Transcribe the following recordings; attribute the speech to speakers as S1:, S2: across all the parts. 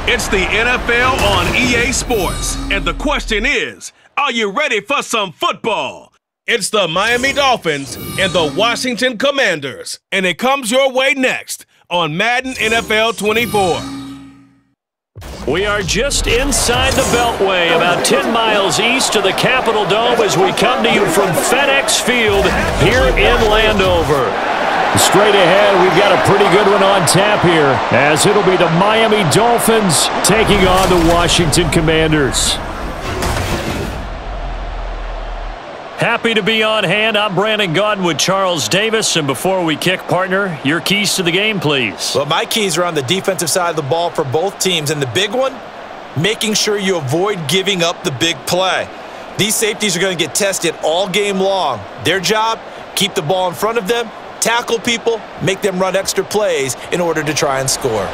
S1: It's the NFL on EA Sports, and the question is, are you ready for some football? It's the Miami Dolphins and the Washington Commanders, and it comes your way next on Madden NFL 24.
S2: We are just inside the Beltway, about 10 miles east of the Capitol Dome as we come to you from FedEx Field here in Landover. Straight ahead, we've got a pretty good one on tap here, as it'll be the Miami Dolphins taking on the Washington Commanders. Happy to be on hand. I'm Brandon Gaudin with Charles Davis. And before we kick, partner, your keys to the game, please.
S3: Well, my keys are on the defensive side of the ball for both teams. And the big one, making sure you avoid giving up the big play. These safeties are going to get tested all game long. Their job, keep the ball in front of them, tackle people, make them run extra plays in order to try and score.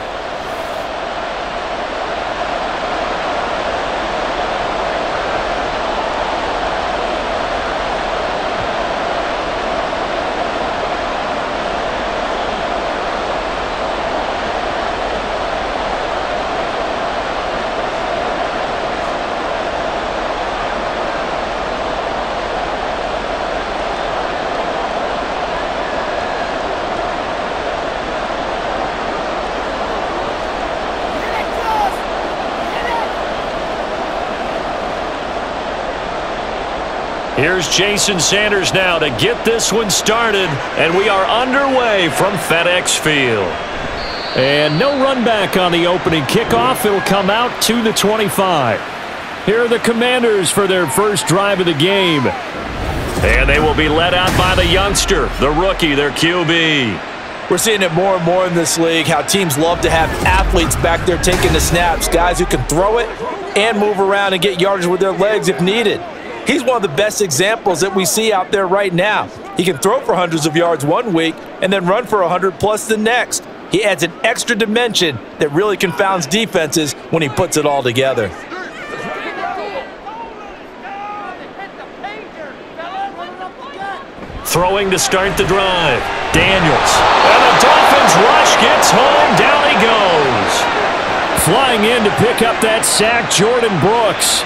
S2: Here's Jason Sanders now to get this one started, and we are underway from FedEx Field. And no run back on the opening kickoff. It'll come out to the 25. Here are the Commanders for their first drive of the game. And they will be led out by the youngster, the rookie, their QB.
S3: We're seeing it more and more in this league, how teams love to have athletes back there taking the snaps, guys who can throw it and move around and get yardage with their legs if needed. He's one of the best examples that we see out there right now. He can throw for hundreds of yards one week and then run for 100+ the next. He adds an extra dimension that really confounds defenses when he puts it all together.
S2: Throwing to start the drive. Daniels. And the Dolphins rush gets home. Down he goes. Flying in to pick up that sack, Jordan Brooks.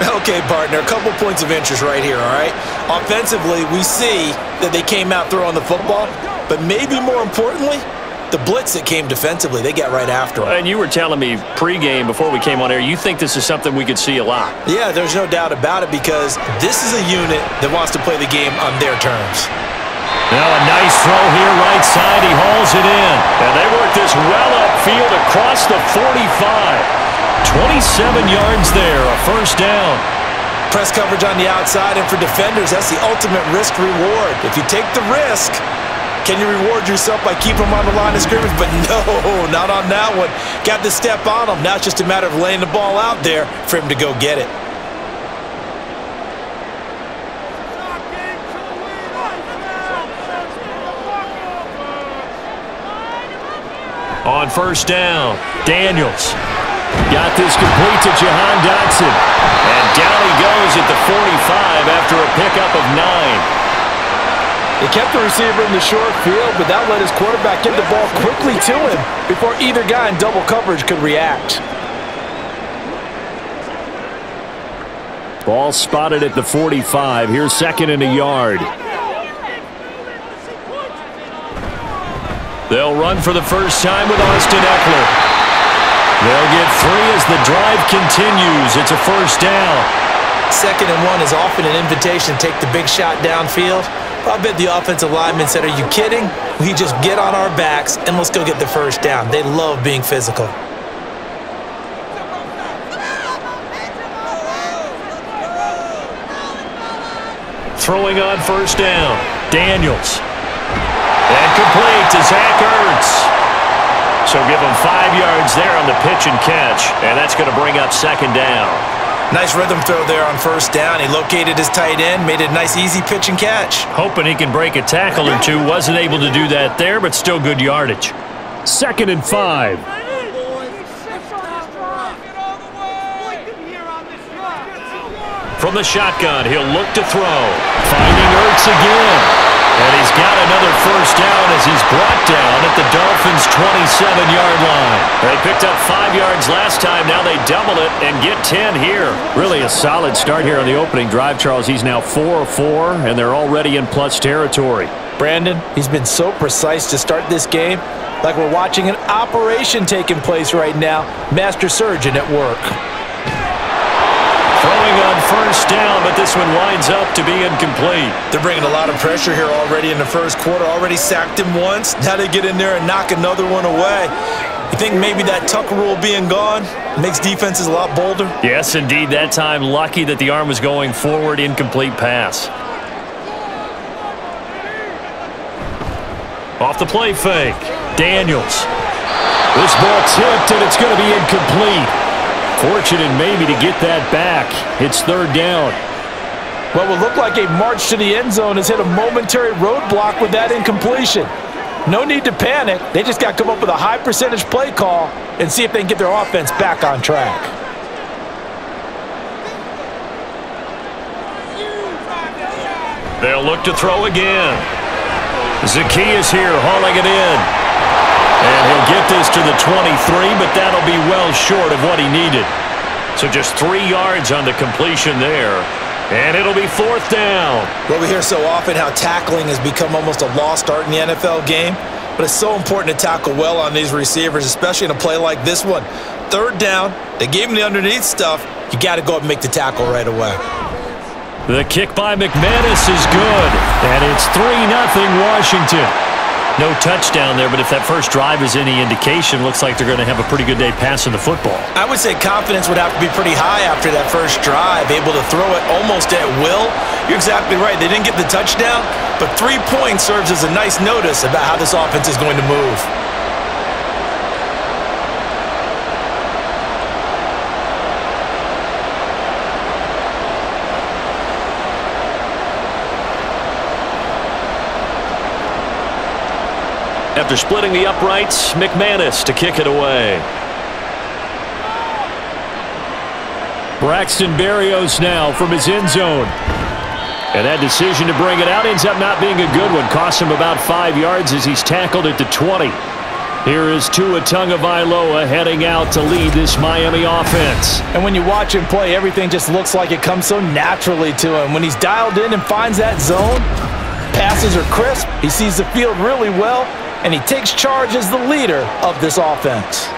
S3: Okay, partner, a couple points of interest right here, all right? Offensively, we see that they came out throwing the football, but maybe more importantly, the blitz that came defensively, they got right after him.
S2: And you were telling me pregame before we came on air, you think this is something we could see a lot.
S3: Yeah, there's no doubt about it because this is a unit that wants to play the game on their terms.
S2: Now a nice throw here right side. He hauls it in. And they work this well upfield across the 45. 27 yards there, a first down.
S3: Press coverage on the outside, and for defenders, that's the ultimate risk-reward. If you take the risk, can you reward yourself by keeping them on the line of scrimmage? But no, not on that one. Got the step on him. Now it's just a matter of laying the ball out there for him to go get it.
S2: On first down, Daniels. Got this complete to Jahan Dotson. And down he goes at the 45 after a pickup of 9.
S3: He kept the receiver in the short field, but that let his quarterback get the ball quickly to him before either guy in double coverage could react.
S2: Ball spotted at the 45. Here's second and a yard. They'll run for the first time with Austin Eckler. They'll get 3 as the drive continues. It's a first down.
S3: 2nd and 1 is often an invitation to take the big shot downfield. I bet the offensive lineman said, are you kidding? We just get on our backs and let's go get the first down. They love being physical.
S2: Throwing on first down. Daniels. And complete to Zach Ertz. So give him 5 yards there on the pitch and catch, and that's going to bring up second down.
S3: Nice rhythm throw there on first down. He located his tight end, made it a nice easy pitch and catch.
S2: Hoping he can break a tackle or two. Wasn't able to do that there, but still good yardage. 2nd and 5. From the shotgun, he'll look to throw. Finding Ertz again. And he's got another first down as he's brought down at the Dolphins' 27-yard line. They picked up 5 yards last time. Now they double it and get 10 here. Really a solid start here on the opening drive, Charles. He's now 4 of 4, and they're already in plus territory.
S3: Brandon, he's been so precise to start this game, like we're watching an operation taking place right now. Master surgeon at work.
S2: Throwing on first down, but this one winds up to be incomplete.
S3: They're bringing a lot of pressure here already in the first quarter. Already sacked him once. Now they get in there and knock another one away. You think maybe that Tucker rule being gone makes defenses a lot bolder?
S2: Yes, indeed. That time, lucky that the arm was going forward. Incomplete pass. Off the play fake. Daniels. This ball tipped, and it's going to be incomplete. Fortunate maybe to get that back. It's third down.
S3: What will look like a march to the end zone has hit a momentary roadblock with that incompletion. No need to panic. They just got to come up with a high percentage play call and see if they can get their offense back on track.
S2: They'll look to throw again. Zacchaeus here hauling it in. And he'll get this to the 23, but that'll be well short of what he needed. So just 3 yards on the completion there. And it'll be fourth down.
S3: Well, we hear so often how tackling has become almost a lost art in the NFL game. But it's so important to tackle well on these receivers, especially in a play like this one. Third down, they gave him the underneath stuff. You got to go up and make the tackle right away.
S2: The kick by McManus is good. And it's 3-0 Washington. No touchdown there, but if that first drive is any indication, looks like they're going to have a pretty good day passing the football.
S3: I would say confidence would have to be pretty high after that first drive, able to throw it almost at will. You're exactly right. They didn't get the touchdown, but 3 points serves as a nice notice about how this offense is going to move.
S2: After splitting the uprights, McManus to kick it away. Braxton Berrios now from his end zone. And that decision to bring it out ends up not being a good one. Costs him about 5 yards as he's tackled at the 20. Here is Tua Tagovailoa heading out to lead this Miami offense.
S3: And when you watch him play, everything just looks like it comes so naturally to him. When he's dialed in and finds that zone, passes are crisp, he sees the field really well, and he takes charge as the leader of this offense.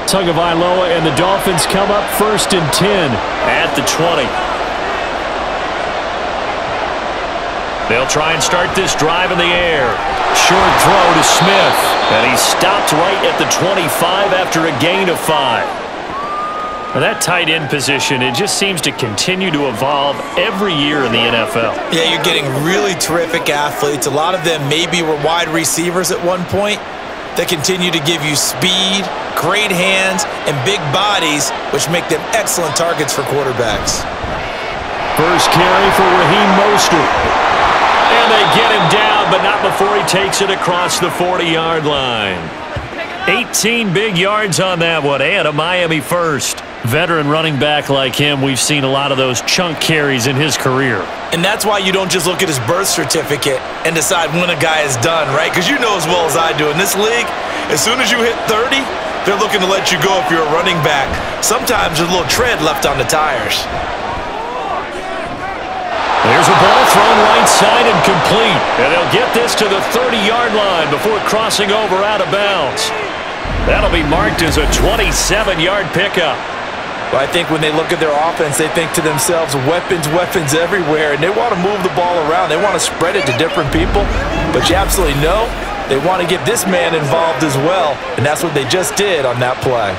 S2: Tagovailoa and the Dolphins come up 1st and 10 at the 20. They'll try and start this drive in the air. Short throw to Smith, and he's stopped right at the 25 after a gain of 5. Now that tight end position, it just seems to continue to evolve every year in the NFL.
S3: Yeah, you're getting really terrific athletes. A lot of them maybe were wide receivers at one point. They continue to give you speed, great hands, and big bodies, which make them excellent targets for quarterbacks.
S2: First carry for Raheem Mostert. And they get him down, but not before he takes it across the 40-yard line. 18 big yards on that one, and a Miami first. Veteran running back like him, we've seen a lot of those chunk carries in his career.
S3: And that's why you don't just look at his birth certificate and decide when a guy is done, right? Because you know as well as I do, in this league, as soon as you hit 30, they're looking to let you go if you're a running back. Sometimes there's a little tread left on the tires.
S2: There's a ball thrown right side and complete. And they'll get this to the 30-yard line before crossing over out of bounds. That'll be marked as a 27-yard pickup.
S3: Well, I think when they look at their offense, they think to themselves, weapons, weapons everywhere, and they want to move the ball around. They want to spread it to different people, but you absolutely know they want to get this man involved as well, and that's what they just did on that play.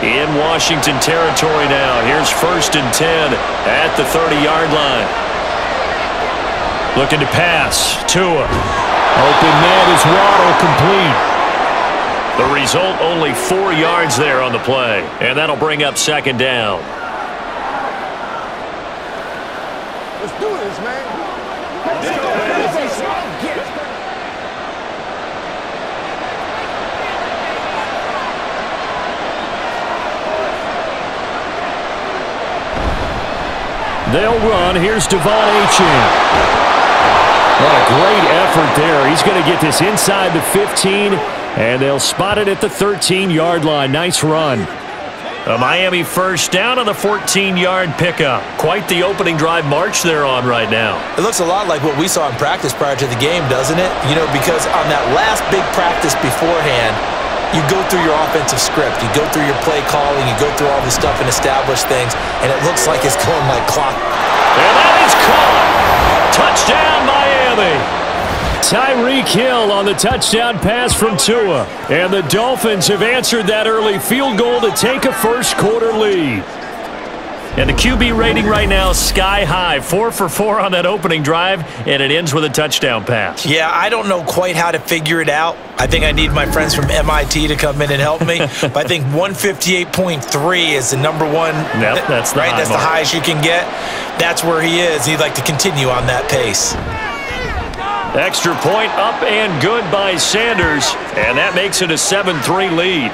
S2: In Washington territory now. Here's 1st and 10 at the 30-yard line. Looking to pass. Tua. Open man is Waddle, complete. The result, only 4 yards there on the play. And that'll bring up 2nd down.
S4: Let's do this, man. Let's go, man. Let's go.
S2: They'll run. Here's Devon Achane. What a great effort there. He's going to get this inside the 15, and they'll spot it at the 13-yard line. Nice run. A Miami first down on the 14-yard pickup. Quite the opening drive march they're on right now.
S3: It looks a lot like what we saw in practice prior to the game, doesn't it? You know, because on that last big practice beforehand, you go through your offensive script. You go through your play calling. You go through all this stuff and establish things, and it looks like it's going like clock.
S2: And that is caught. Touchdown, Miami. Tyreek Hill on the touchdown pass from Tua. And the Dolphins have answered that early field goal to take a first-quarter lead. And the QB rating right now is sky high. 4 for 4 on that opening drive, and it ends with a touchdown pass.
S3: Yeah, I don't know quite how to figure it out. I think I need my friends from MIT to come in and help me. But I think 158.3 is the number one.
S2: Yep, that's the
S3: right.
S2: high
S3: That's
S2: mark.
S3: the highest you can get. That's where he is. He'd like to continue on that pace.
S2: Extra point up and good by Sanders, and that makes it a 7-3 lead.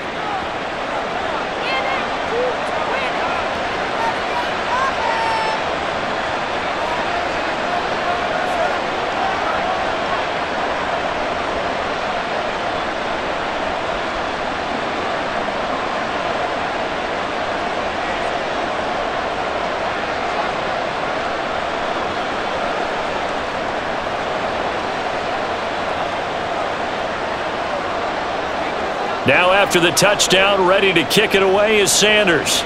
S2: Now after the touchdown, ready to kick it away is Sanders.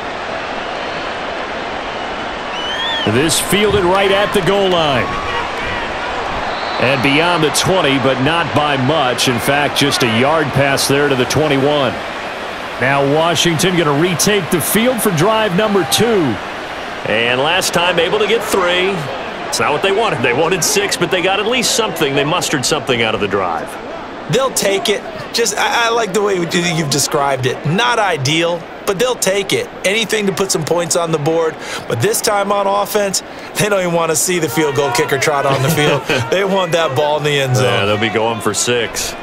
S2: This fielded right at the goal line. And beyond the 20, but not by much. In fact, just a yard pass there to the 21. Now Washington going to retake the field for drive number 2. And last time able to get 3. It's not what they wanted. They wanted 6, but they got at least something. They mustered something out of the drive.
S3: They'll take it. I like the way you've described it. Not ideal, but they'll take it. Anything to put some points on the board. But this time on offense, they don't even want to see the field goal kicker trot on the field. They want that ball in the end zone.
S2: Yeah, they'll be going for 6.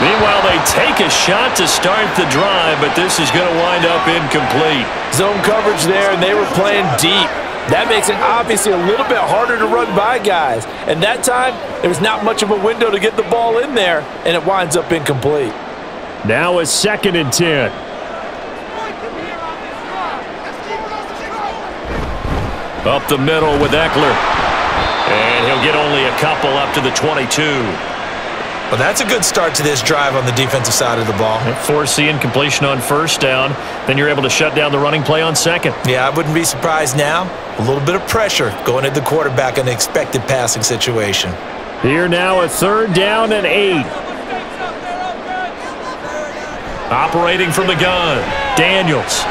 S2: Meanwhile, they take a shot to start the drive, but this is going to wind up incomplete.
S3: Zone coverage there, and they were playing deep. That makes it obviously a little bit harder to run by guys. And that time, there was not much of a window to get the ball in there, and it winds up incomplete.
S2: Now a 2nd and 10. Up the middle with Eckler. And he'll get only a couple up to the 22.
S3: Well, that's a good start to this drive on the defensive side of the ball.
S2: Force the incompletion on first down. Then you're able to shut down the running play on 2nd.
S3: Yeah, I wouldn't be surprised now. A little bit of pressure going at the quarterback in an expected passing situation.
S2: Here now a 3rd down and 8. Operating from the gun, Daniels.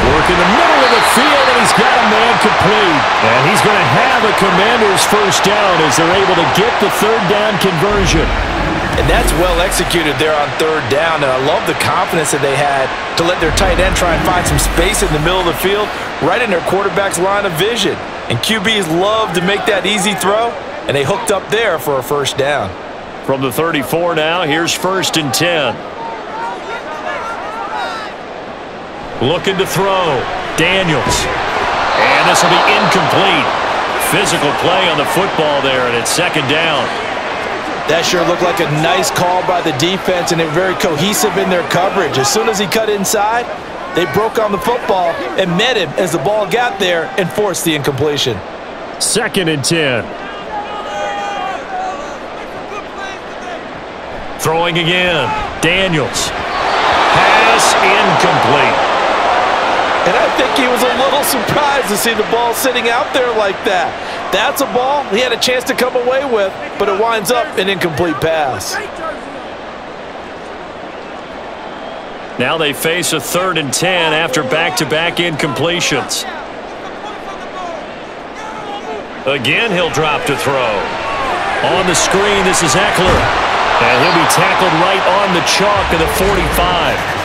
S2: Working the middle of the field, and he's got a man complete. And he's going to have a Commanders first down as they're able to get the 3rd down conversion.
S3: And that's well executed there on 3rd down, and I love the confidence that they had to let their tight end try and find some space in the middle of the field, right in their quarterback's line of vision. And QBs love to make that easy throw, and they hooked up there for a first down.
S2: From the 34 now, here's 1st and 10. Looking to throw, Daniels. And this will be incomplete. Physical play on the football there, and it's 2nd down.
S3: That sure looked like a nice call by the defense, and they're very cohesive in their coverage. As soon as he cut inside, they broke on the football and met him as the ball got there and forced the incompletion.
S2: 2nd and 10. Throwing again, Daniels. Pass incomplete.
S3: And I think he was a little surprised to see the ball sitting out there like that. That's a ball he had a chance to come away with, but it winds up an incomplete pass.
S2: Now they face a 3rd and 10 after back-to-back incompletions. Again, he'll drop to throw. On the screen, this is Eckler. And he'll be tackled right on the chalk of the 45.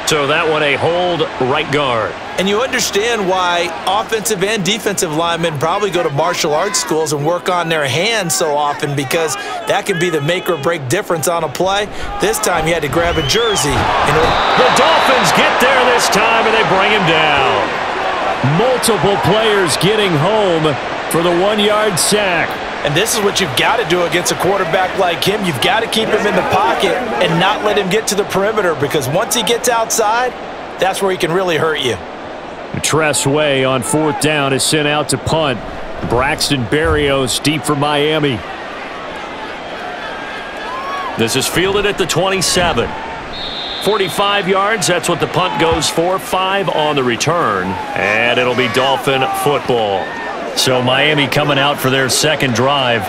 S2: So that one a hold right guard.
S3: And you understand why offensive and defensive linemen probably go to martial arts schools and work on their hands so often, because that can be the make or break difference on a play. This time he had to grab a jersey.
S2: The Dolphins get there this time and they bring him down. Multiple players getting home for the 1-yard sack.
S3: And this is what you've got to do against a quarterback like him. You've got to keep him in the pocket and not let him get to the perimeter, because once he gets outside, that's where he can really hurt you.
S2: Tress Way on 4th down is sent out to punt. Braxton Berrios deep for Miami. This is fielded at the 27. 45 yards, that's what the punt goes for. 5 on the return, and it'll be Dolphin football. So Miami coming out for their second drive.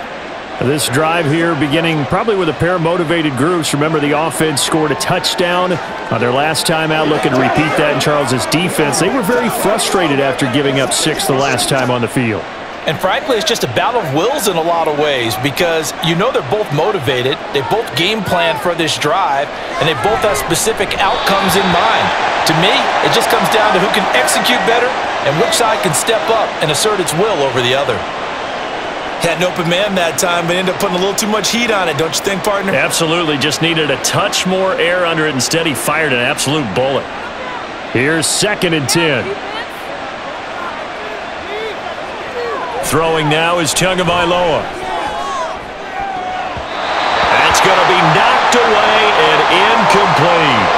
S2: This drive here beginning probably with a pair of motivated groups. Remember, the offense scored a touchdown on their last time out, looking to repeat that in Charles's defense. They were very frustrated after giving up 6 the last time on the field.
S3: And frankly, it's just a battle of wills in a lot of ways, because you know they're both motivated, they both game plan for this drive, and they both have specific outcomes in mind. To me, it just comes down to who can execute better and which side can step up and assert its will over the other. Had an open man that time, but ended up putting a little too much heat on it, don't you think, partner?
S2: Absolutely. Just needed a touch more air under it. Instead, he fired an absolute bullet. Here's 2nd and 10. Throwing now is Tagovailoa. That's going to be knocked away and incomplete.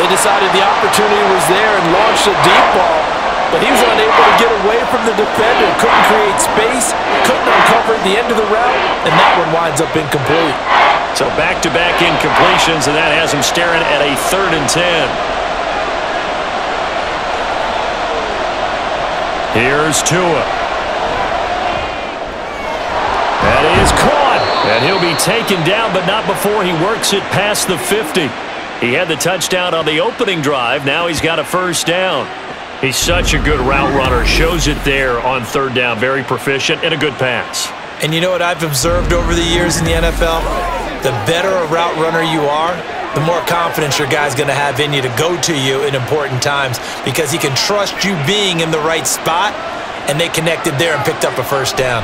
S3: They decided the opportunity was there and launched a deep ball, but he was unable to get away from the defender. Couldn't create space, couldn't uncover the end of the route, and that one winds up incomplete.
S2: So back-to-back incompletions, and that has him staring at a 3rd and 10. Here's Tua. That is caught, and he'll be taken down, but not before he works it past the 50. He had the touchdown on the opening drive. Now he's got a 1st down. He's such a good route runner. Shows it there on 3rd down. Very proficient and a good pass.
S3: And you know what I've observed over the years in the NFL? The better a route runner you are, the more confidence your guy's going to have in you to go to you in important times, because he can trust you being in the right spot, and they connected there and picked up a 1st down.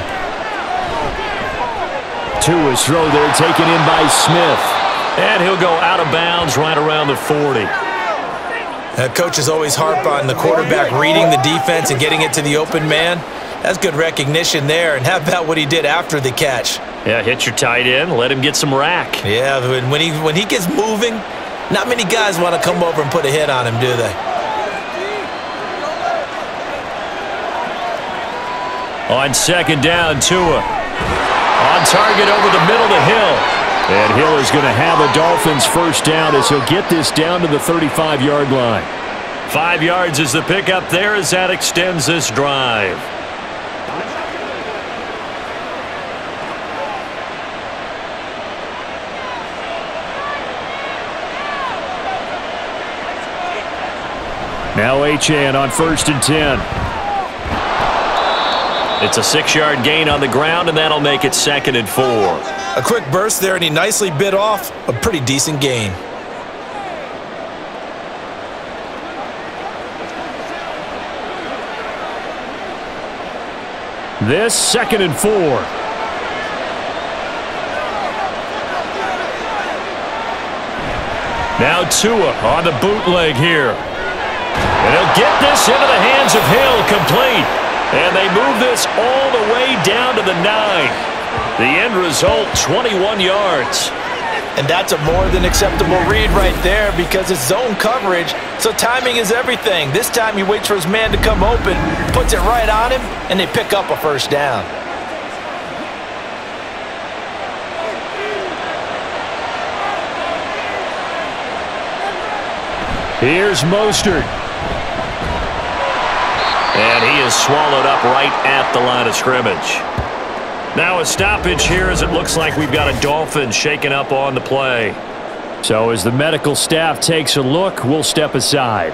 S2: Tua's throw there taken in by Smith. And he'll go out of bounds right around the 40.
S3: Coaches always harp on the quarterback reading the defense and getting it to the open man. That's good recognition there. And how about what he did after the catch?
S2: Yeah, hit your tight end, let him get some rack.
S3: Yeah, when he gets moving, not many guys want to come over and put a hit on him, do they?
S2: On 2nd down, Tua. On target over the middle to Hill. And Hill is going to have a Dolphins 1st down as he'll get this down to the 35-yard line. 5 yards is the pickup there as that extends this drive. Now Achane on 1st and 10. It's a 6-yard gain on the ground, and that'll make it 2nd and 4.
S3: A quick burst there, and he nicely bit off a pretty decent gain.
S2: This 2nd and 4. Now Tua on the bootleg here. And he'll get this into the hands of Hill, complete. And they move this all the way down to the 9. The end result, 21 yards.
S3: And that's a more than acceptable read right there, because it's zone coverage, so timing is everything. This time he waits for his man to come open, puts it right on him, and they pick up a 1st down.
S2: Here's Mostert. And he is swallowed up right at the line of scrimmage. Now a stoppage here, as it looks like we've got a Dolphin shaken up on the play. So as the medical staff takes a look, we'll step aside.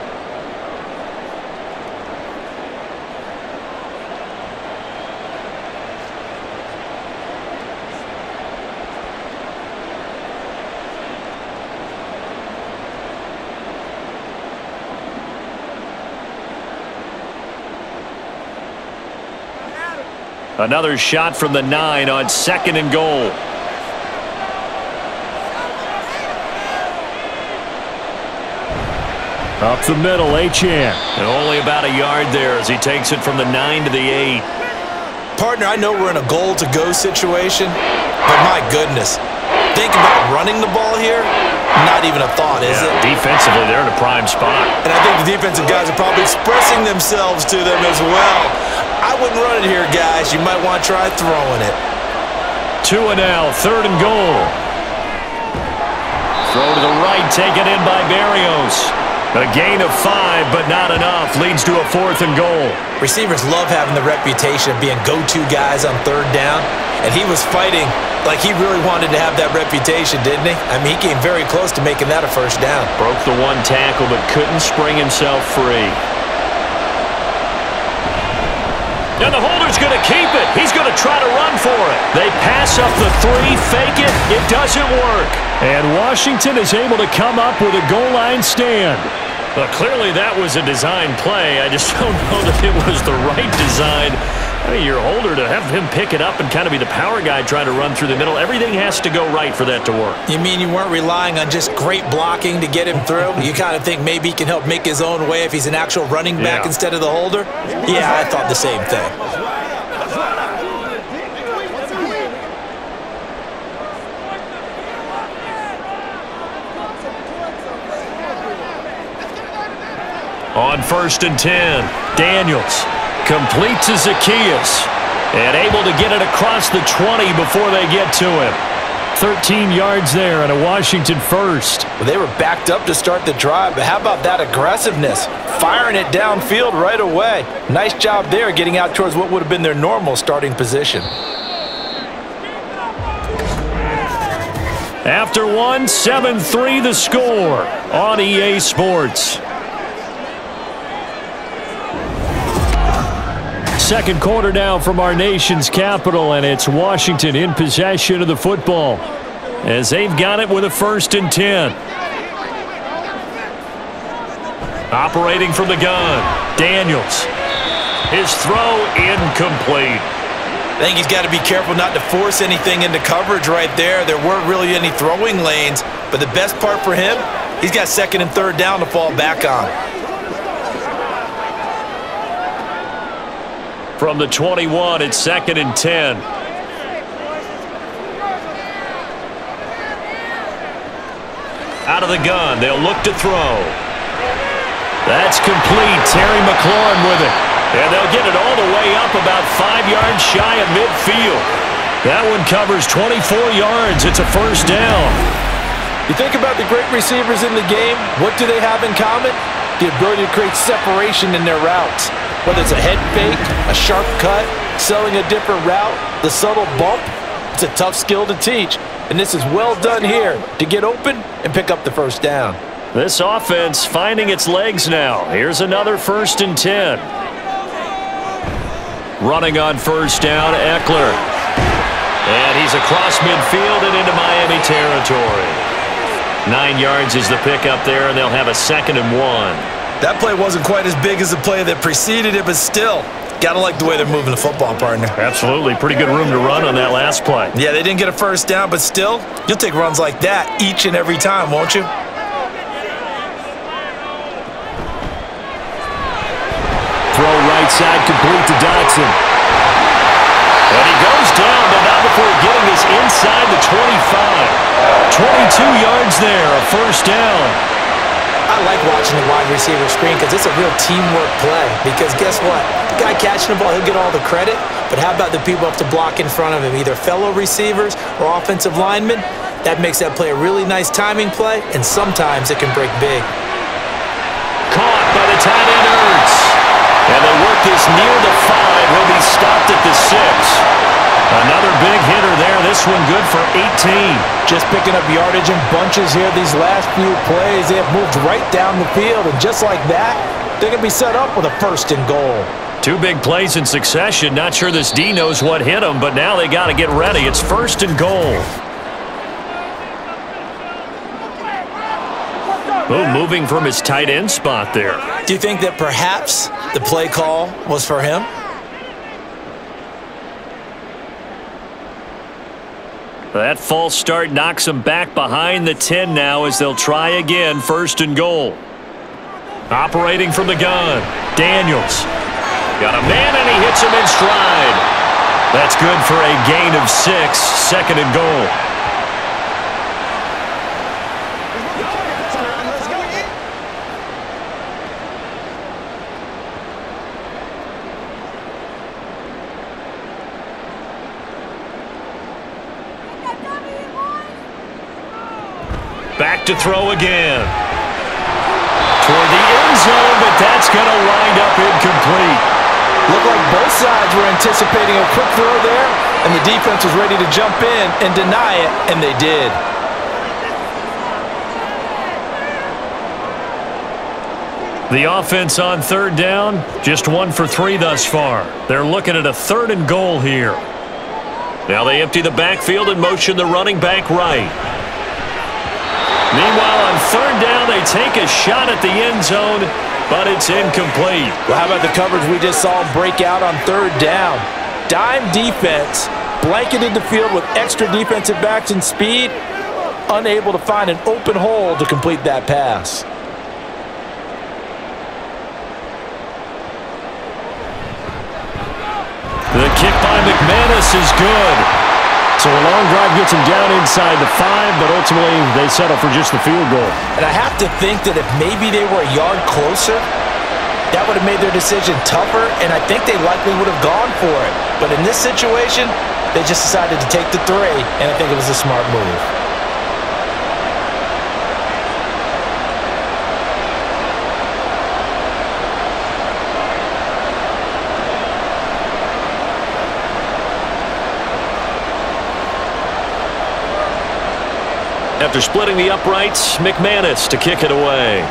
S2: Another shot from the 9 on 2nd and goal. Up the middle, Achane. And only about a yard there as he takes it from the 9 to the 8.
S3: Partner, I know we're in a goal-to-go situation, but my goodness. Think about running the ball here? Not even a thought, is it?
S2: Defensively, they're in a prime spot.
S3: And I think the defensive guys are probably expressing themselves to them as well. I wouldn't run it here, guys. You might want to try throwing it.
S2: 2 and now, 3rd and goal. Throw to the right, taken in by Berrios. A gain of 5, but not enough. Leads to a 4th and goal.
S3: Receivers love having the reputation of being go-to guys on 3rd down, and he was fighting like he really wanted to have that reputation, didn't he? I mean, he came very close to making that a 1st down.
S2: Broke the 1 tackle, but couldn't spring himself free. And the holder's going to keep it. He's going to try to run for it. They pass up the 3, fake it. It doesn't work. And Washington is able to come up with a goal line stand. Well, clearly that was a design play. I just don't know that it was the right design. I mean, your holder, to have him pick it up and kind of be the power guy trying to run through the middle, everything has to go right for that to work.
S3: You mean you weren't relying on just great blocking to get him through? You kind of think maybe he can help make his own way if he's an actual running back instead of the holder? Yeah, I thought the same thing.
S2: On 1st and 10, Daniels completes to Zacchaeus and able to get it across the 20 before they get to him. 13 yards there and a Washington 1st.
S3: Well, they were backed up to start the drive, but how about that aggressiveness? Firing it downfield right away. Nice job there getting out towards what would have been their normal starting position.
S2: After 1, 7-3 the score on EA Sports. 2nd quarter now from our nation's capital, and it's Washington in possession of the football as they've got it with a 1st and 10. Operating from the gun, Daniels. His throw incomplete.
S3: I think he's got to be careful not to force anything into coverage right there. There weren't really any throwing lanes, but the best part for him, he's got 2nd and 3rd down to fall back on.
S2: From the 21, it's 2nd and 10. Out of the gun, they'll look to throw. That's complete. Terry McLaurin with it. And they'll get it all the way up about 5 yards shy of midfield. That one covers 24 yards. It's a 1st down.
S3: You think about the great receivers in the game, what do they have in common? The ability to create separation in their routes. Whether it's a head fake, a sharp cut, selling a different route, the subtle bump, it's a tough skill to teach. And this is well done here to get open and pick up the 1st down.
S2: This offense finding its legs now. Here's another 1st and 10. Running on 1st down, Eckler. And he's across midfield and into Miami territory. 9 yards is the pickup there, and they'll have a 2nd and 1.
S3: That play wasn't quite as big as the play that preceded it, but still, gotta like the way they're moving the football, partner.
S2: Absolutely. Pretty good room to run on that last play.
S3: Yeah, they didn't get a 1st down, but still, you'll take runs like that each and every time, won't you?
S2: Throw right side complete to Dotson. And he goes down, but not before getting this inside the 25. 22 yards there, a 1st down.
S3: I like watching the wide receiver screen because it's a real teamwork play. Because guess what? The guy catching the ball, he'll get all the credit. But how about the people up to block in front of him, either fellow receivers or offensive linemen? That makes that play a really nice timing play, and sometimes it can break big.
S2: Caught by the tight end, Ertz. And they work this near the 5. He'll be stopped at the 6. Another big hitter there. This one good for 18.
S3: Just picking up yardage in bunches here these last few plays. They have moved right down the field, and just like that, they're going to be set up with a 1st and goal.
S2: 2 big plays in succession. Not sure this D knows what hit him, but now they got to get ready. It's 1st and goal. Oh, moving from his tight end spot there.
S3: Do you think that perhaps the play call was for him?
S2: That false start knocks them back behind the 10 now as they'll try again, 1st and goal. Operating from the gun, Daniels. Got a man, and he hits him in stride. That's good for a gain of 6, 2nd and goal. Back to throw again. Toward the end zone, but that's going to wind up incomplete.
S3: Looked like both sides were anticipating a quick throw there, and the defense was ready to jump in and deny it, and they did.
S2: The offense on 3rd down, just 1 for 3 thus far. They're looking at a 3rd and goal here. Now they empty the backfield and motion the running back right. Meanwhile, on 3rd down, they take a shot at the end zone, but it's incomplete.
S3: Well, how about the coverage we just saw break out on 3rd down? Dime defense, blanketed the field with extra defensive backs and speed, unable to find an open hole to complete that pass.
S2: The kick by McManus is good.
S5: So a long drive gets them down inside the 5, but ultimately they settle for just the field goal.
S3: And I have to think that if maybe they were a yard closer, that would have made their decision tougher, and I think they likely would have gone for it. But in this situation, they just decided to take the 3, and I think it was a smart move.
S2: After splitting the uprights, McManus to kick it away.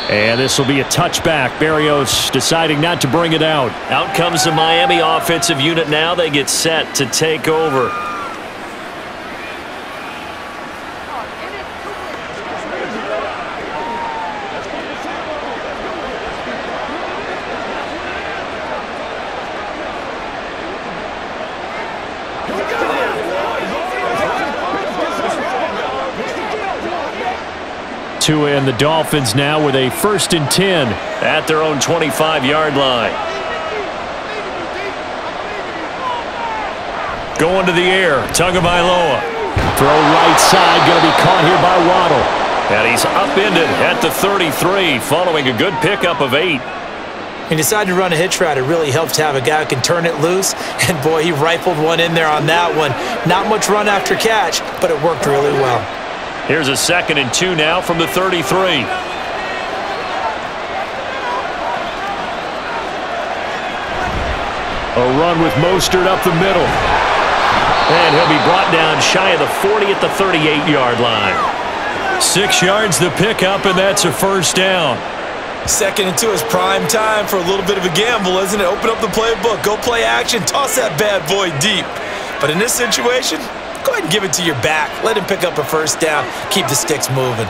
S5: And this will be a touchback. Berrios deciding not to bring it out.
S2: Out comes the Miami offensive unit now. They get set to take over.
S5: Tua and the Dolphins now with a 1st and 10
S2: at their own 25-yard line. Going to the air, Tagovailoa.
S5: Throw right side, going to be caught here by Waddle.
S2: And he's upended at the 33 following a good pickup of 8.
S3: He decided to run a hitch route. It really helps to have a guy who can turn it loose, and boy, he rifled one in there on that one. Not much run after catch, but it worked really well.
S2: Here's a 2nd and 2 now from the 33.
S5: A run with Mostert up the middle.
S2: And he'll be brought down shy of the 40 at the 38-yard line. 6 yards the pickup, and that's a 1st down.
S3: 2nd and 2 is prime time for a little bit of a gamble, isn't it? Open up the playbook, go play action, toss that bad boy deep. But in this situation, go ahead and give it to your back. Let him pick up a 1st down. Keep the sticks moving.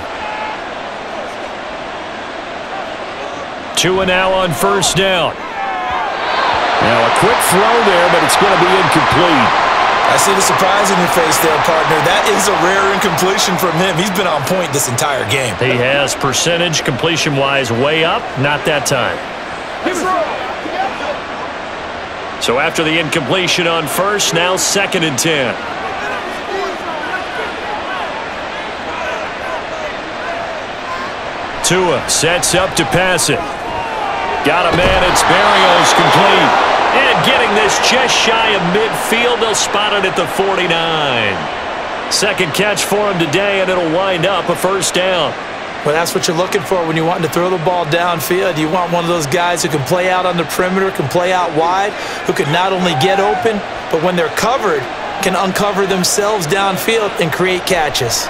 S2: Tua now on 1st down.
S5: Now a quick throw there, but it's going to be incomplete.
S3: I see the surprise in your face there, partner. That is a rare incompletion from him. He's been on point this entire game.
S2: He has percentage completion-wise way up. Not that time. So after the incompletion on 1st, now 2nd and 10. Tua sets up to pass it. Got a man, it's Berrios, complete. And getting this just shy of midfield, they'll spot it at the 49. 2nd catch for him today, and it'll wind up a 1st down.
S3: Well, that's what you're looking for when you want to throw the ball downfield. You want one of those guys who can play out on the perimeter, can play out wide, who can not only get open, but when they're covered, can uncover themselves downfield and create catches.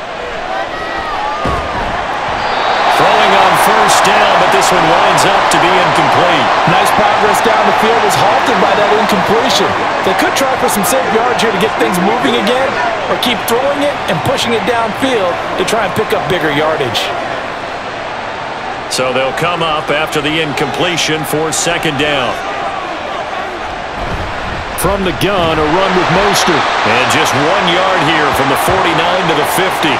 S2: Throwing on 1st down, but this one winds up to be incomplete.
S3: Nice progress down the field was halted by that incompletion. They could try for some safe yards here to get things moving again, or keep throwing it and pushing it downfield to try and pick up bigger yardage.
S2: So they'll come up after the incompletion for 2nd down. From the gun, a run with Mostert. And just 1 yard here from the 49 to the 50.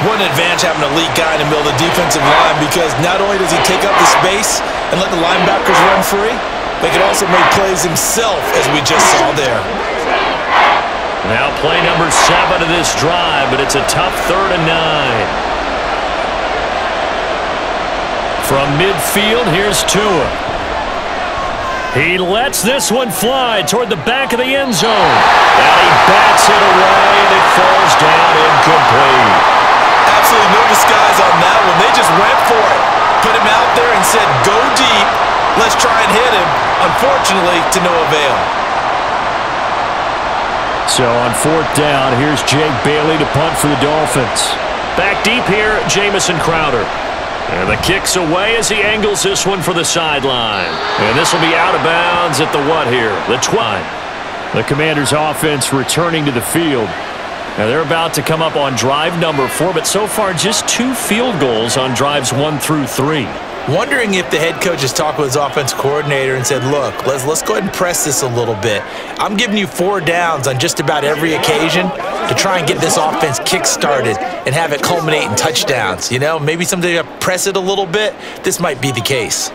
S3: What an advantage having an elite guy in the middle of the defensive line, because not only does he take up the space and let the linebackers run free, but he can also make plays himself, as we just saw there.
S2: Now play number 7 of this drive, but it's a tough 3rd and 9. From midfield, here's Tua. He lets this one fly toward the back of the end zone. And he bats it away, and it falls down incomplete.
S3: Absolutely no disguise on that one. They just went for it. Put him out there and said, go deep. Let's try and hit him. Unfortunately, to no avail.
S2: So on 4th down, here's Jake Bailey to punt for the Dolphins. Back deep here, Jamison Crowder. And the kick's away as he angles this one for the sideline. And this will be out of bounds at the what here? The 20. The Commanders' offense returning to the field. Now they're about to come up on drive number 4, but so far just 2 field goals on drives 1 through 3.
S3: Wondering if the head coach has talked with his offense coordinator and said, look, let's go ahead and press this a little bit. I'm giving you 4 downs on just about every occasion to try and get this offense kick-started and have it culminate in touchdowns. You know, maybe someday to press it a little bit. This might be the case.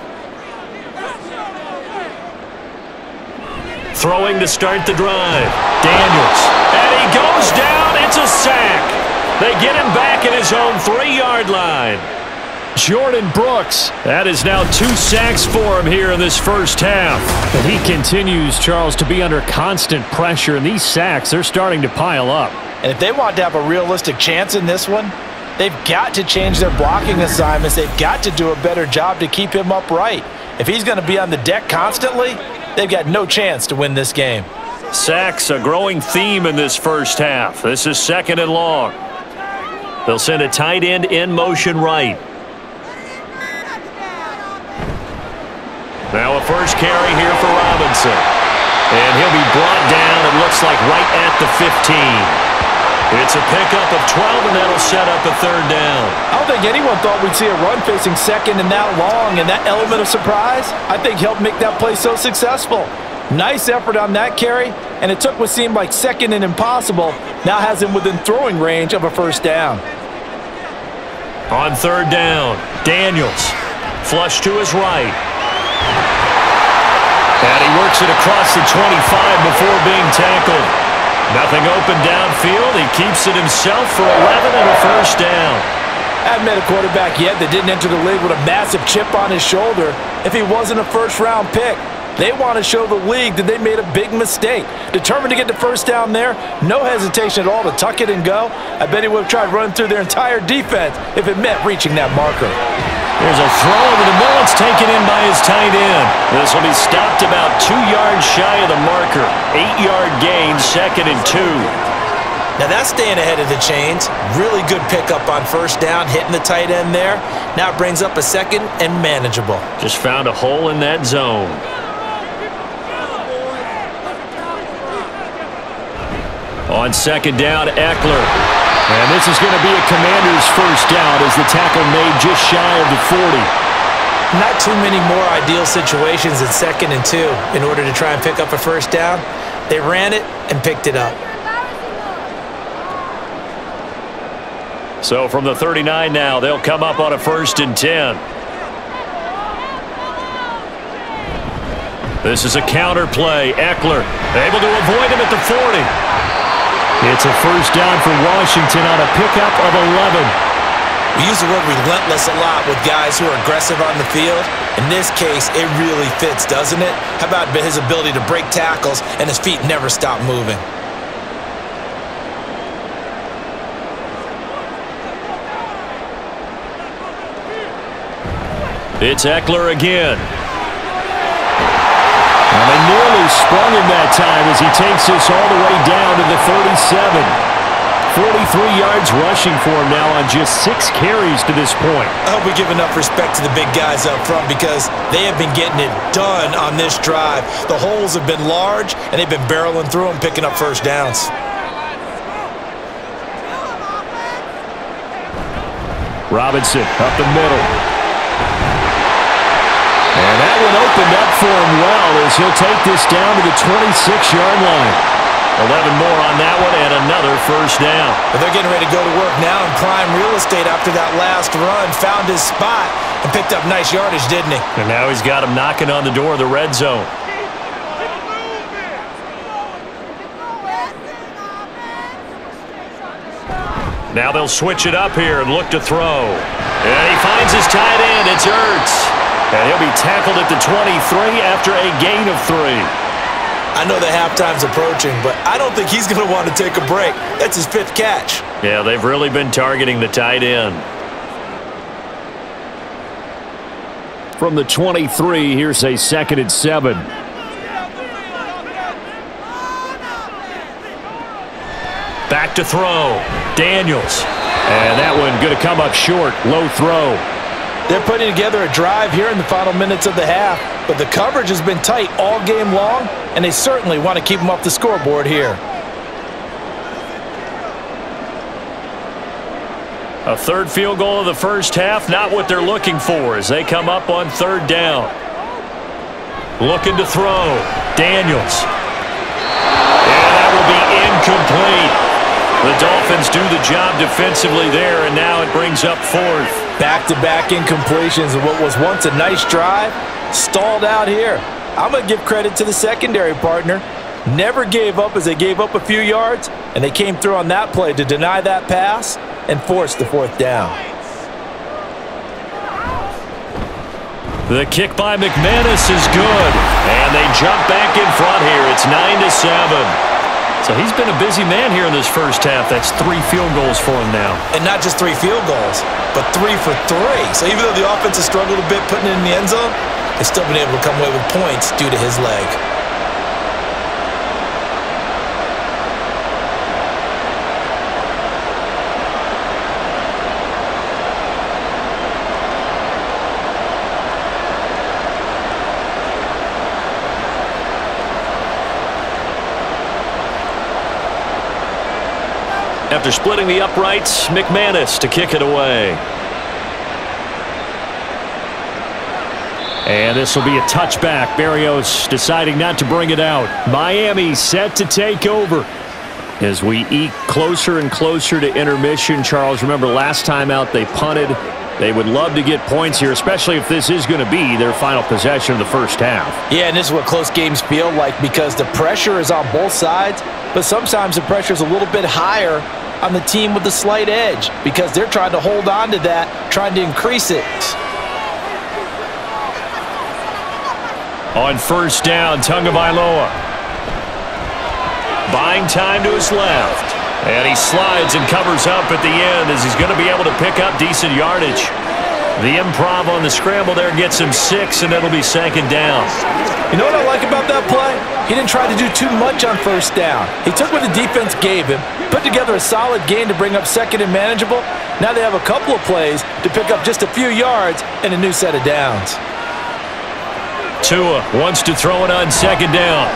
S2: Throwing to start the drive. Daniels. And he goes down. It's a sack. They get him back at his own 3-yard line. Jordan Brooks. That is now 2 sacks for him here in this first half. And he continues, Charles, to be under constant pressure. And these sacks, they're starting to pile up.
S3: And if they want to have a realistic chance in this one, they've got to change their blocking assignments. They've got to do a better job to keep him upright. If he's going to be on the deck constantly, they've got no chance to win this game.
S2: Sacks, a growing theme in this first half. This is 2nd and long. They'll send a tight end in motion right. Now a first carry here for Robinson. And he'll be brought down, it looks like right at the 15. It's a pickup of 12, and that'll set up a 3rd down.
S3: I don't think anyone thought we'd see a run facing 2nd and that long, and that element of surprise, I think, helped make that play so successful. Nice effort on that carry, and it took what seemed like 2nd and impossible, now has him within throwing range of a 1st down.
S2: On 3rd down, Daniels. Flush to his right. And he works it across the 25 before being tackled. Nothing open downfield. He keeps it himself for 11 and a 1st down.
S3: I haven't met a quarterback yet that didn't enter the league with a massive chip on his shoulder if he wasn't a 1st-round pick. They want to show the league that they made a big mistake. Determined to get the 1st down there, no hesitation at all to tuck it and go. I bet he would have tried running through their entire defense if it meant reaching that marker.
S2: There's a throw into the middle. It's taken in by his tight end. This will be stopped about 2 yards shy of the marker. 8-yard gain, 2nd and 2.
S3: Now that's staying ahead of the chains. Really good pickup on 1st down, hitting the tight end there. Now it brings up a 2nd and manageable.
S2: Just found a hole in that zone. On 2nd down, Eckler. And this is going to be a Commander's 1st down as the tackle made just shy of the 40.
S3: Not too many more ideal situations at 2nd and 2 in order to try and pick up a 1st down. They ran it and picked it up.
S2: So from the 39 now, they'll come up on a 1st and 10. This is a counter play. Eckler able to avoid him at the 40. It's a 1st down for Washington on a pickup of 11.
S3: We use the word relentless a lot with guys who are aggressive on the field. In this case, it really fits, doesn't it? How about his ability to break tackles and his feet never stop moving?
S2: It's Eckler again. And they nearly sprung him that time as he takes this all the way down to the 37. 43 yards rushing for him now on just 6 carries to this point.
S3: I hope we give enough respect to the big guys up front because they have been getting it done on this drive. The holes have been large, and they've been barreling through them, picking up 1st downs.
S2: Robinson up the middle. And And that one opened up for him well as he'll take this down to the 26-yard line. 11 more on that one and another first down.
S3: But they're getting ready to go to work now in prime real estate after that last run. Found his spot and picked up nice yardage, didn't he?
S2: And now he's got him knocking on the door of the red zone. Now they'll switch it up here and look to throw. And he finds his tight end. It's Ertz. And he'll be tackled at the 23 after a gain of 3.
S3: I know the halftime's approaching, but I don't think he's going to want to take a break. That's his 5th catch.
S2: Yeah, they've really been targeting the tight end.
S5: From the 23, here's a 2nd and 7.
S2: Back to throw. Daniels. And that one going to come up short. Low throw.
S3: They're putting together a drive here in the final minutes of the half, but the coverage has been tight all game long, and they certainly want to keep them off the scoreboard here.
S2: A 3rd field goal of the first half, not what they're looking for as they come up on 3rd down. Looking to throw. Daniels. And that will be incomplete. The Dolphins do the job defensively there, and now it brings up 4th.
S3: Back-to-back incompletions of what was once a nice drive, stalled out here. I'm going to give credit to the secondary partner. Never gave up as they gave up a few yards, and they came through on that play to deny that pass and force the 4th down.
S2: The kick by McManus is good, and they jump back in front here. It's 9-7. So he's been a busy man here in this first half. That's 3 field goals for him now.
S3: And not just 3 field goals, but 3 for 3. So even though the offense has struggled a bit putting it in the end zone, they've still been able to come away with points due to his leg.
S2: After splitting the uprights, McManus to kick it away. And this will be a touchback. Berrios deciding not to bring it out. Miami set to take over. As we eke closer and closer to intermission, Charles, remember last time out they punted. They would love to get points here, especially if this is going to be their final possession of the first half.
S3: Yeah, and this is what close games feel like because the pressure is on both sides, but sometimes the pressure is a little bit higher on the team with the slight edge because they're trying to hold on to that, trying to increase it.
S2: On first down, Tagovailoa. Buying time to his left. And he slides and covers up at the end as he's going to be able to pick up decent yardage. The improv on the scramble there gets him 6, and it'll be 2nd down.
S3: You know what I like about that play? He didn't try to do too much on first down. He took what the defense gave him, put together a solid gain to bring up 2nd and manageable. Now they have a couple of plays to pick up just a few yards and a new set of downs.
S2: Tua wants to throw it on 2nd down.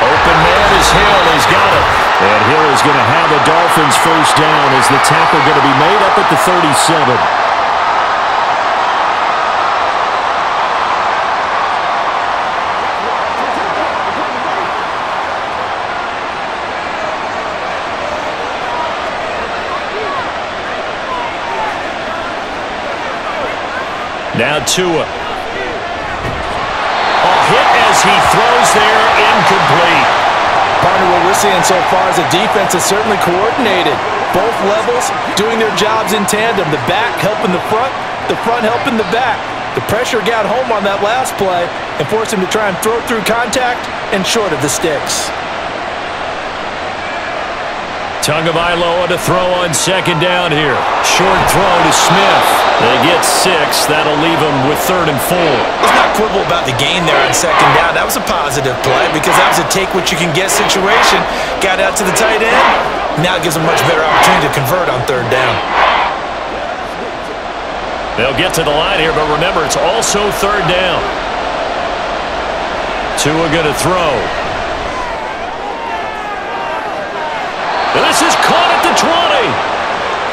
S2: Open man is Hill. He's got it. And Hill is going to have a Dolphins first down as the tackle going to be made up at the 37. Now Tua. A hit as he throws there, incomplete.
S3: Partner, what we're seeing so far is the defense is certainly coordinated. Both levels doing their jobs in tandem. The back helping the front helping the back. The pressure got home on that last play and forced him to try and throw through contact and short of the sticks.
S2: Tagovailoa to throw on 2nd down here. Short throw to Smith. They get 6. That'll leave them with 3rd and 4.
S3: Let's not quibble about the gain there on 2nd down. That was a positive play because that was a take-what-you-can-get situation. Got out to the tight end. Now it gives them a much better opportunity to convert on 3rd down.
S2: They'll get to the line here, but remember, it's also 3rd down. Tua going to throw. This is caught at the 20.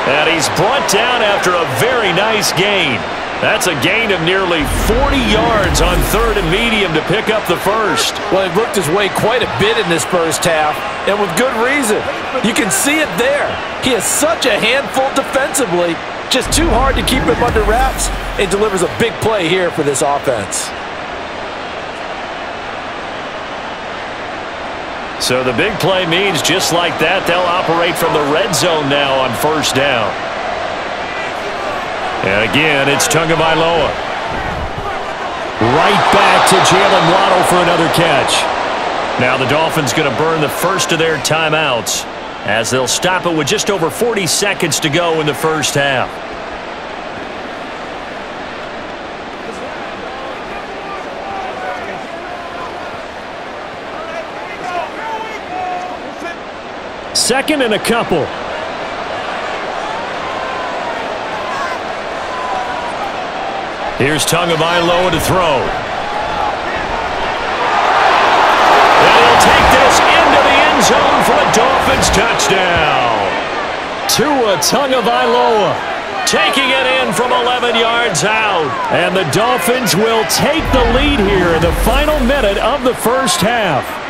S2: And he's brought down after a very nice gain. That's a gain of nearly 40 yards on 3rd and medium to pick up the first.
S3: Well, he looked his way quite a bit in this first half, and with good reason. You can see it there. He is such a handful defensively, just too hard to keep him under wraps, and delivers a big play here for this offense.
S2: So the big play means just like that, they'll operate from the red zone now on 1st down. And again, it's Tagovailoa. Right back to Jalen Waddle for another catch. Now the Dolphins going to burn the first of their timeouts as they'll stop it with just over 40 seconds to go in the first half. Second and a couple. Here's Tagovailoa to throw. And he'll take this into the end zone for a Dolphins touchdown. Tua Tagovailoa taking it in from 11 yards out. And the Dolphins will take the lead here in the final minute of the first half.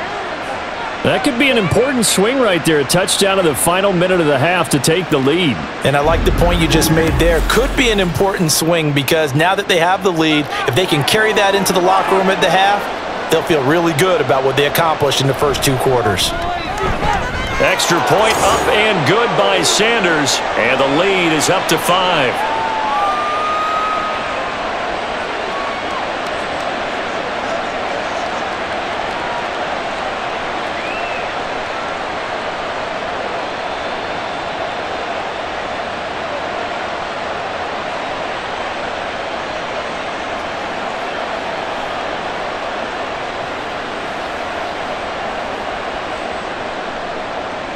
S2: That could be an important swing right there. A touchdown in the final minute of the half to take the lead.
S3: And I like the point you just made there. Could be an important swing because now that they have the lead, if they can carry that into the locker room at the half, they'll feel really good about what they accomplished in the first 2 quarters.
S2: Extra point up and good by Sanders. And the lead is up to 5.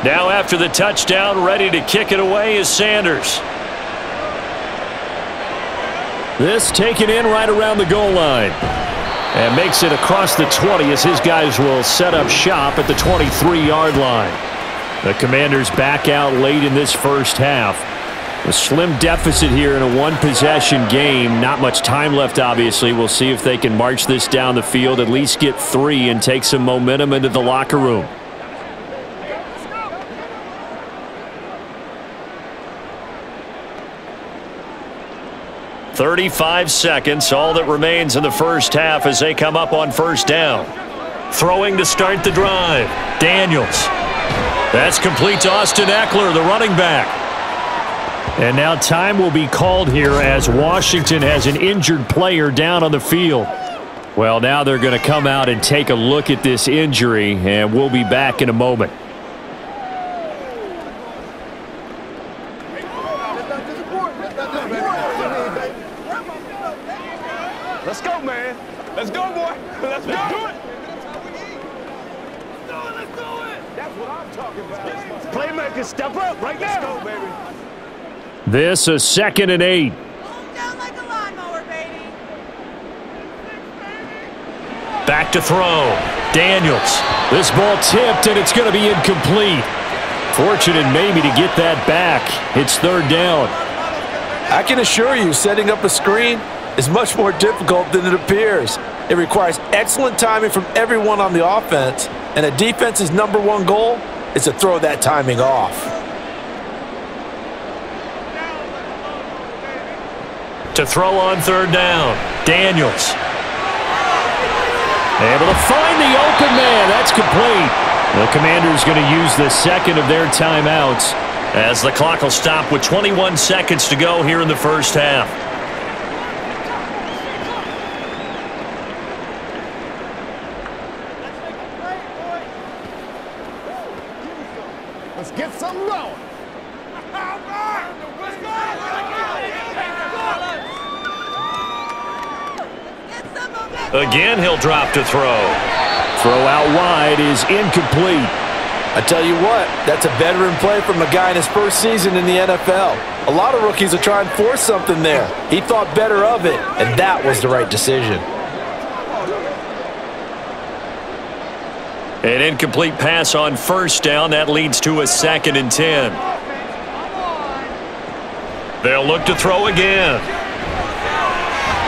S2: Now after the touchdown, ready to kick it away is Sanders. This taken in right around the goal line. And makes it across the 20 as his guys will set up shop at the 23-yard line. The Commanders back out late in this first half. A slim deficit here in a 1-possession game. Not much time left, obviously. We'll see if they can march this down the field, at least get 3 and take some momentum into the locker room. 35 seconds, all that remains in the first half as they come up on 1st down. Throwing to start the drive. Daniels. That's complete to Austin Eckler, the running back. And now time will be called here as Washington has an injured player down on the field. Well, now they're going to come out and take a look at this injury, and we'll be back in a moment.
S4: Let's go, man. Let's go, boy. Let's do it. Let's do it. That's what I'm talking about. Playmakers, step up right now. Let's go, baby.
S2: This is 2nd and 8.
S6: Down like a lawnmower, baby.
S2: Back to throw. Daniels. This ball tipped, and it's going to be incomplete. Fortunate maybe to get that back. It's 3rd down.
S3: I can assure you, setting up a screen is much more difficult than it appears. It requires excellent timing from everyone on the offense, and a defense's #1 goal is to throw that timing off.
S2: To throw on 3rd down. Daniels. Able to find the open man. That's complete. The Commanders going to use the second of their timeouts as the clock will stop with 21 seconds to go here in the first half.
S4: Let's get something going.
S2: Again, he'll drop to throw. Throw out wide is incomplete.
S3: I tell you what, that's a veteran play from a guy in his first season in the NFL. A lot of rookies will try and force something there. He thought better of it, and that was the right decision.
S2: An incomplete pass on 1st down. That leads to a 2nd and 10. They'll look to throw again.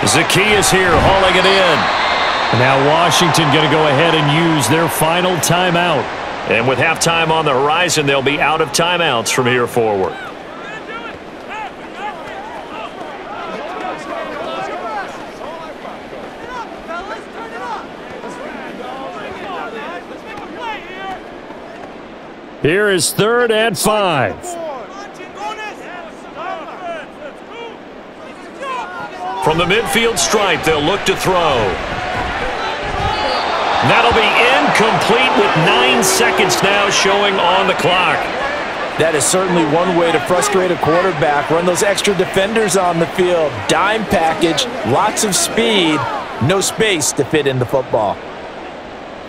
S2: Zacchaeus here hauling it in.
S5: Now Washington going to go ahead and use their final timeout.
S2: And with halftime on the horizon, they'll be out of timeouts from here forward.
S5: Here is 3rd and 5.
S2: From the midfield stripe, they'll look to throw. That'll be incomplete with 9 seconds now showing on the clock.
S3: That is certainly one way to frustrate a quarterback. Run those extra defenders on the field. Dime package, lots of speed, no space to fit in the football.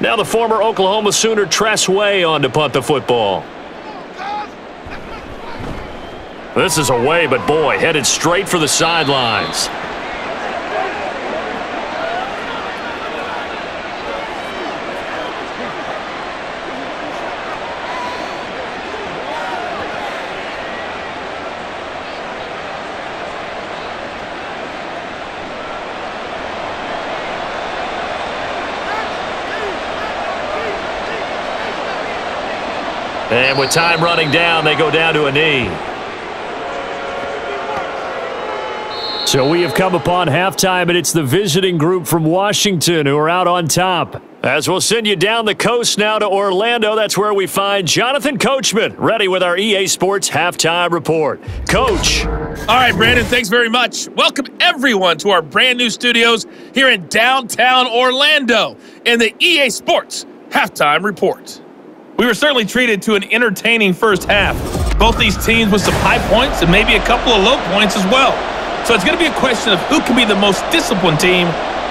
S2: Now the former Oklahoma Sooner Tress Way on to punt the football. This is away, but boy, headed straight for the sidelines. And with time running down, they go down to a knee.
S5: So we have come upon halftime, and it's the visiting group from Washington who are out on top.
S2: As we'll send you down the coast now to Orlando, that's where we find Jonathan Coachman, ready with our EA Sports Halftime Report. Coach.
S7: All right, Brandon, thanks very much. Welcome, everyone, to our brand new studios here in downtown Orlando in the EA Sports Halftime Report. We were certainly treated to an entertaining first half. Both these teams with some high points and maybe a couple of low points as well. So it's going to be a question of who can be the most disciplined team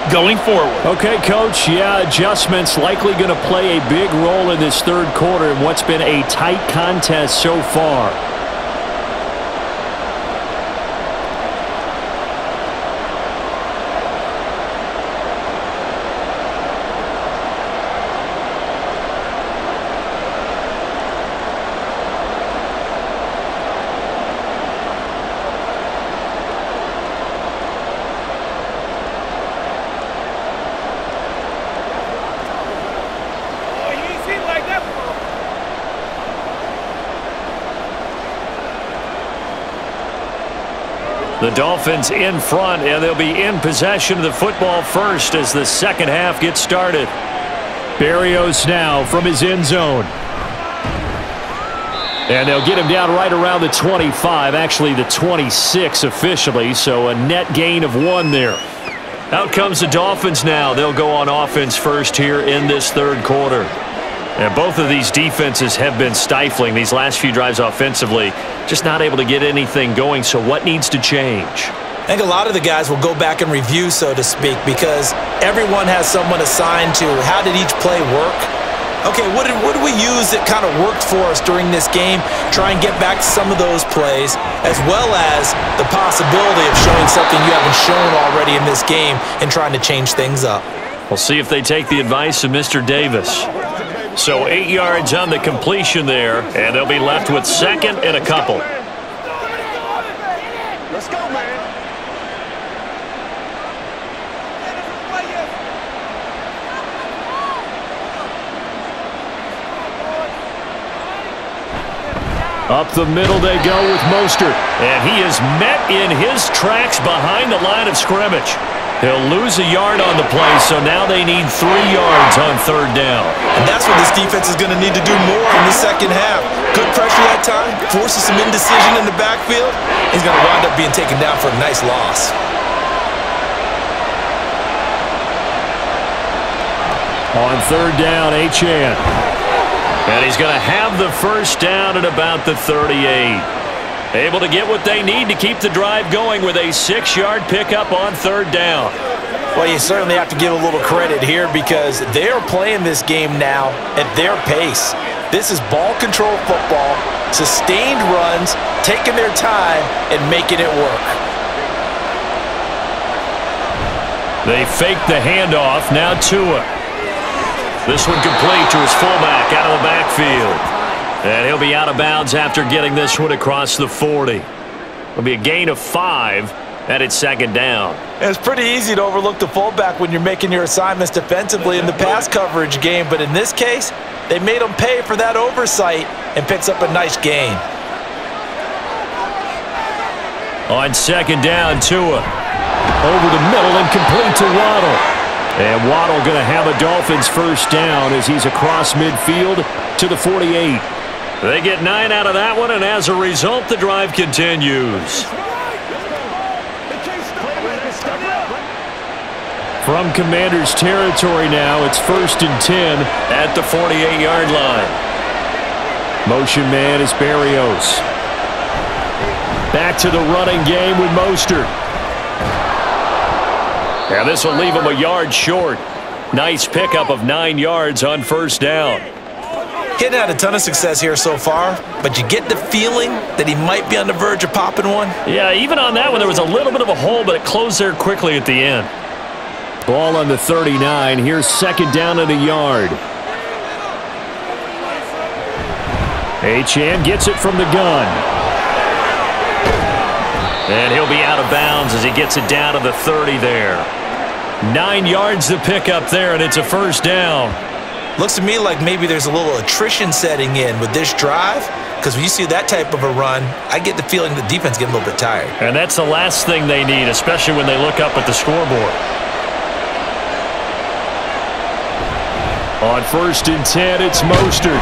S7: going forward.
S5: Okay, Coach, yeah, adjustments likely going to play a big role in this third quarter in what's been a tight contest so far.
S2: The Dolphins in front, and they'll be in possession of the football first as the second half gets started.
S5: Berrios now from his end zone. And they'll get him down right around the 25, actually the 26 officially, so a net gain of 1 there.
S2: Out comes the Dolphins now. They'll go on offense first here in this third quarter. And both of these defenses have been stifling these last few drives offensively. Just not able to get anything going, so what needs to change?
S3: I think a lot of the guys will go back and review, so to speak, because everyone has someone assigned to how did each play work. Okay, what did we use that kind of worked for us during this game? Try and get back to some of those plays, as well as the possibility of showing something you haven't shown already in this game and trying to change things up.
S2: We'll see if they take the advice of Mr. Davis. So 8 yards on the completion there, and they'll be left with second and a couple.
S4: Let's go, man.
S5: Up the middle they go with Mostert.
S2: And he is met in his tracks behind the line of scrimmage. He'll lose a yard on the play, so now they need 3 yards on third down.
S3: And that's what this defense is going to need to do more in the second half. Good pressure that time, forces some indecision in the backfield. He's going to wind up being taken down for a nice loss.
S5: On third down, Achane.
S2: And he's going to have the first down at about the 38. Able to get what they need to keep the drive going with a 6-yard pickup on third down.
S3: Well, you certainly have to give a little credit here because they're playing this game now at their pace. This is ball control football, sustained runs, taking their time, and making it work.
S2: They fake the handoff, now Tua. This one complete to his fullback out of the backfield. And he'll be out of bounds after getting this one across the 40. It'll be a gain of 5, And it's second down.
S3: It's pretty easy to overlook the fullback when you're making your assignments defensively in the pass coverage game, but in this case, they made him pay for that oversight and picks up a nice gain.
S2: On second down, Tua. Over the middle and complete to Waddle. And Waddle going to have a Dolphins first down as he's across midfield to the 48. They get 9 out of that one, and as a result, the drive continues. From Commanders territory now, it's 1st and 10 at the 48-yard line. Motion man is Berrios. Back to the running game with Mostert. Yeah, this will leave him a yard short. Nice pickup of 9 yards on first down.
S3: He hadn't had a ton of success here so far, but you get the feeling that he might be on the verge of popping one.
S2: Yeah, even on that one, there was a little bit of a hole, but it closed there quickly at the end. Ball on the 39. Here's second down and a yard. Achane gets it from the gun. And he'll be out of bounds as he gets it down to the 30 there. 9 yards to pick up there, and it's a first down.
S3: Looks to me like maybe there's a little attrition setting in with this drive, because when you see that type of a run, I get the feeling the defense getting a little bit tired.
S2: And that's the last thing they need, especially when they look up at the scoreboard. On 1st and 10, it's Mostert.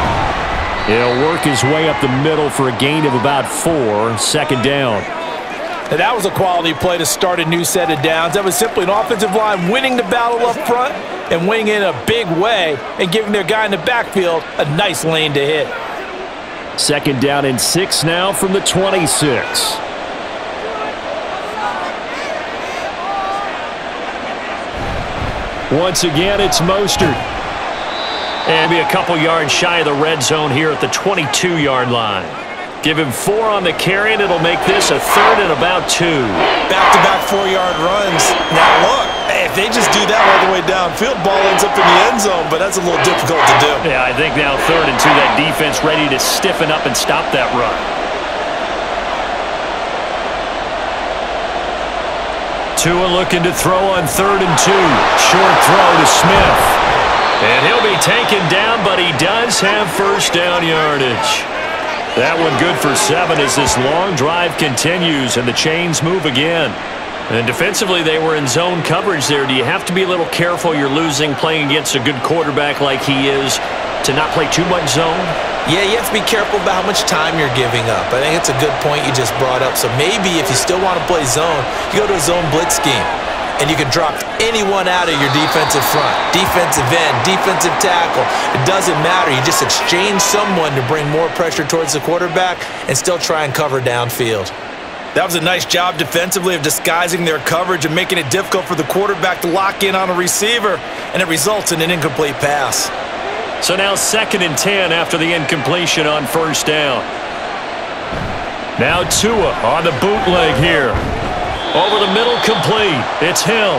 S2: He'll work his way up the middle for a gain of about 4, second down.
S3: And that was a quality play to start a new set of downs. That was simply an offensive line winning the battle up front and winning it in a big way and giving their guy in the backfield a nice lane to hit.
S2: Second down and 6 now from the 26. Once again, it's Mostert. And be a couple yards shy of the red zone here at the 22-yard line. Give him 4 on the carry, and it'll make this a 3rd and about 2.
S3: Back-to-back 4-yard runs. Now look, if they just do that all the way downfield, ball ends up in the end zone, but that's a little difficult to do.
S2: Yeah, I think now 3rd and 2, that defense ready to stiffen up and stop that run. Tua looking to throw on 3rd and 2. Short throw to Smith. And he'll be taken down, but he does have first down yardage. That one good for 7 as this long drive continues and the chains move again. And defensively, they were in zone coverage there. Do you have to be a little careful you're losing playing against a good quarterback like he is to not play too much zone?
S3: Yeah, you have to be careful about how much time you're giving up. I think it's a good point you just brought up. So maybe if you still want to play zone, you go to a zone blitz scheme. And you can drop anyone out of your defensive front, defensive end, defensive tackle. It doesn't matter. You just exchange someone to bring more pressure towards the quarterback and still try and cover downfield. That was a nice job defensively of disguising their coverage and making it difficult for the quarterback to lock in on a receiver, and it results in an incomplete pass.
S2: So now 2nd and 10 after the incompletion on first down. Now Tua on the bootleg here. Over the middle, complete. It's Hill.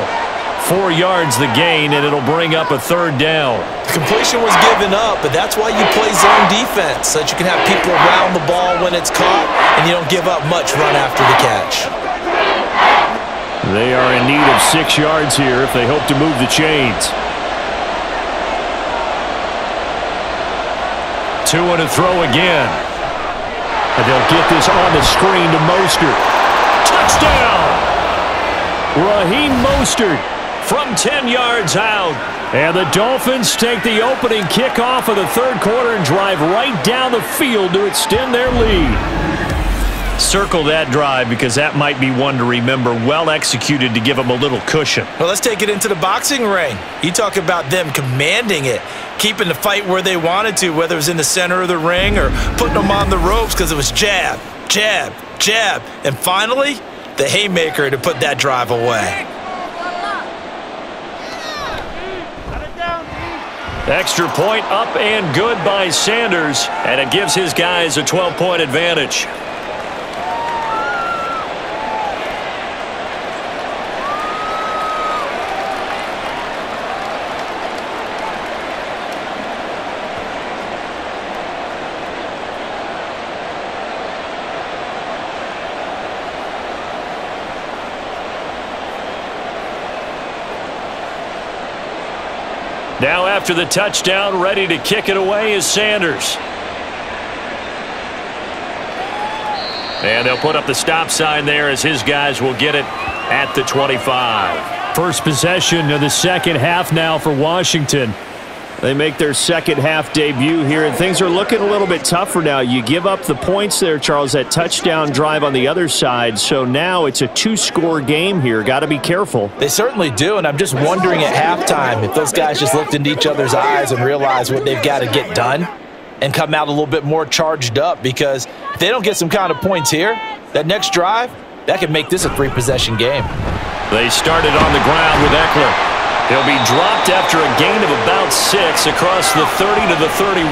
S2: 4 yards the gain, and it'll bring up a 3rd down.
S3: The completion was given up, but that's why you play zone defense, so that you can have people around the ball when it's caught, and you don't give up much run after the catch.
S2: They are in need of 6 yards here if they hope to move the chains. Tua to throw again. And they'll get this on the screen to Mostert. Touchdown! Raheem Mostert from 10 yards out. And the Dolphins take the opening kickoff of the 3rd quarter and drive right down the field to extend their lead. Circle that drive because that might be one to remember. Well executed to give them a little cushion.
S3: Well, let's take it into the boxing ring. You talk about them commanding it, keeping the fight where they wanted to, whether it was in the center of the ring or putting them on the ropes because it was jab, jab, jab, and finally, the haymaker to put that drive away.
S2: Extra point up and good by Sanders, and it gives his guys a 12-point advantage. Now after the touchdown, ready to kick it away is Sanders. And they'll put up the stop sign there as his guys will get it at the 25.
S5: First possession of the second half now for Washington. They make their second half debut here, and things are looking a little bit tougher now. You give up the points there, Charles, that touchdown drive on the other side. So now it's a two-score game here. Got to be careful.
S3: They certainly do, and I'm just wondering at halftime if those guys just looked into each other's eyes and realized what they've got to get done and come out a little bit more charged up, because if they don't get some kind of points here, that next drive, that could make this a three-possession game.
S2: They started on the ground with Eckler. He'll be dropped after a gain of about 6 across the 30 to the 31.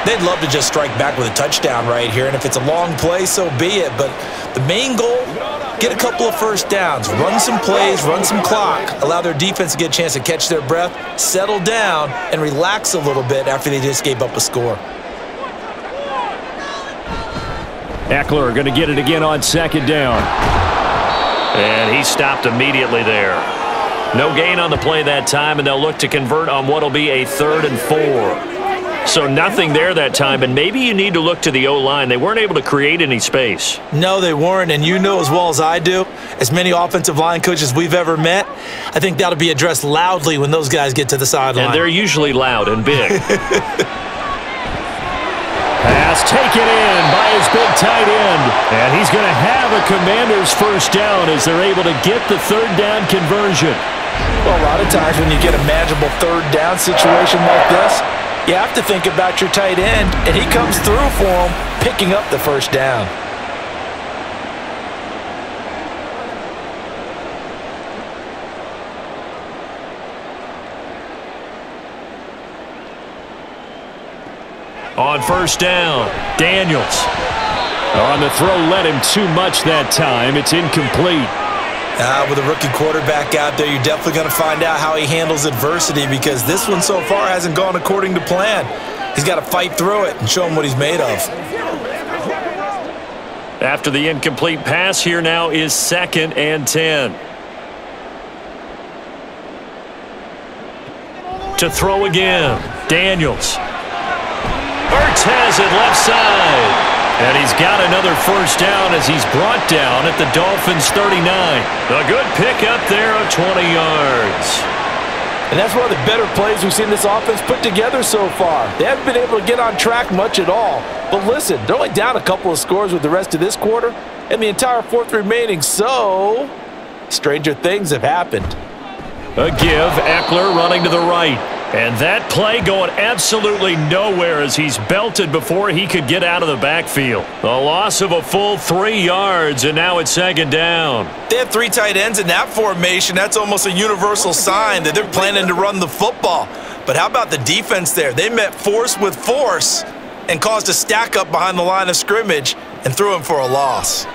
S3: They'd love to just strike back with a touchdown right here, and if it's a long play, so be it. But the main goal, get a couple of first downs, run some plays, run some clock, allow their defense to get a chance to catch their breath, settle down, and relax a little bit after they just gave up a score.
S5: Eckler going to get it again on second down.
S2: And he stopped immediately there. No gain on the play that time, and they'll look to convert on what will be a 3rd and 4. So nothing there that time, and maybe you need to look to the O-line. They weren't able to create any space.
S3: No, they weren't, and you know as well as I do, as many offensive line coaches we've ever met, I think that'll be addressed loudly when those guys get to the sideline.
S2: And they're usually loud and big.
S5: Pass taken in by his big tight end. And he's going to have a Commanders first down as they're able to get the third down conversion.
S3: Well, a lot of times when you get a manageable third down situation like this, you have to think about your tight end, and he comes through for him, picking up the first down.
S2: On first down, Daniels.
S5: On the throw, led him too much that time. It's incomplete.
S3: With a rookie quarterback out there, you're definitely going to find out how he handles adversity, because this one so far hasn't gone according to plan. He's got to fight through it and show him what he's made of.
S2: After the incomplete pass, here now is 2nd and 10. To throw again, Daniels. Ertz has it left side. And he's got another first down as he's brought down at the Dolphins' 39. A good pickup there of 20 yards.
S3: And that's one of the better plays we've seen this offense put together so far. They haven't been able to get on track much at all. But listen, they're only down a couple of scores with the rest of this quarter and the entire fourth remaining, so stranger things have happened.
S2: A give, Eckler running to the right. And that play going absolutely nowhere as he's belted before he could get out of the backfield. A loss of a full 3 yards, and now it's 2nd down.
S3: They have 3 tight ends in that formation. That's almost a universal sign that they're planning to run the football. But how about the defense there? They met force with force and caused a stack up behind the line of scrimmage and threw him for a loss.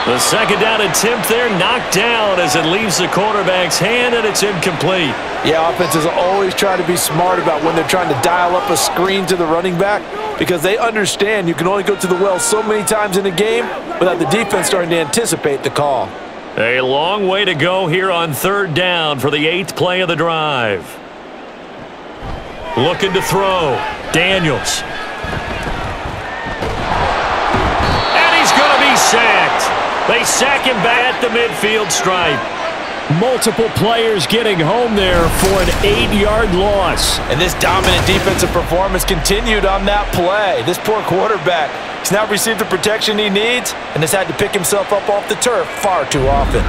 S2: The 2nd down attempt there knocked down as it leaves the quarterback's hand, and it's incomplete.
S3: Yeah, offenses always try to be smart about when they're trying to dial up a screen to the running back, because they understand you can only go to the well so many times in a game without the defense starting to anticipate the call.
S2: A long way to go here on 3rd down for the 8th play of the drive. Looking to throw. Daniels. And he's going to be sacked. They sack him back at the midfield stripe.
S5: Multiple players getting home there for an 8-yard loss.
S3: And this dominant defensive performance continued on that play. This poor quarterback has now received the protection he needs and has had to pick himself up off the turf far too often.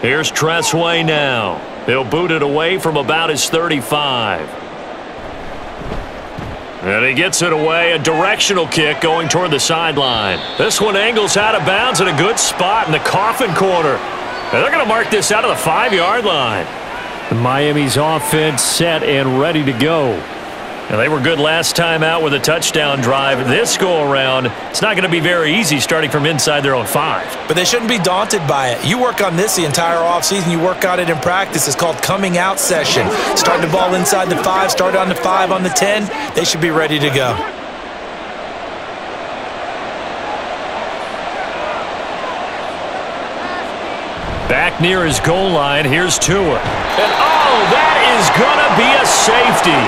S2: Here's Tressway now. He'll boot it away from about his 35. And he gets it away, a directional kick going toward the sideline. This one angles out of bounds in a good spot in the coffin corner. And they're going to mark this out of the 5-yard line.
S5: Miami's offense set and ready to go.
S2: And they were good last time out with a touchdown drive. This go-around, it's not going to be very easy starting from inside their own 5.
S3: But they shouldn't be daunted by it. You work on this the entire offseason. You work on it in practice. It's called coming out session. Start the ball inside the 5, start on the 5, on the 10. They should be ready to go.
S2: Back near his goal line, here's Tua. And oh, that is going to be a safety.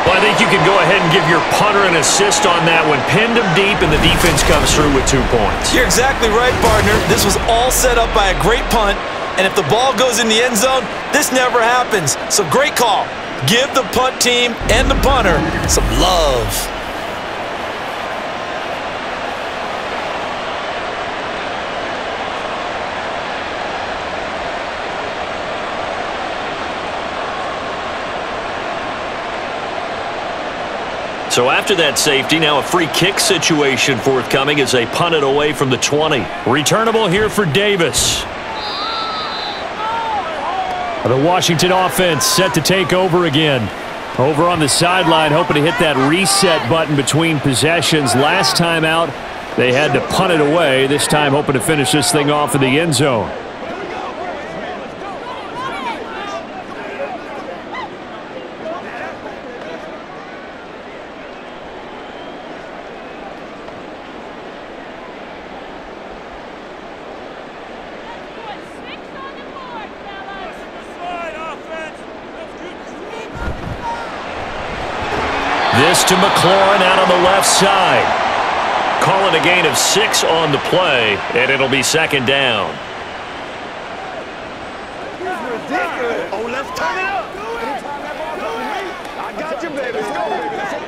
S2: Well, I think you can go ahead and give your punter an assist on that one. Pinned him deep, and the defense comes through with 2 points.
S3: You're exactly right, partner. This was all set up by a great punt, and if the ball goes in the end zone, this never happens. So great call. Give the punt team and the punter some love.
S2: So after that safety, now a free kick situation forthcoming as they punt it away from the 20. Returnable here for Davis.
S5: The Washington offense set to take over again. Over on the sideline, hoping to hit that reset button between possessions. Last time out, they had to punt it away. This time hoping to finish this thing off in the end zone.
S2: This to McLaurin out on the left side. Calling a gain of 6 on the play, and it'll be second down.
S4: Oh, let's turn it up. Anytime that ball comes to me, I got you, baby. Let's go, baby. Let's go.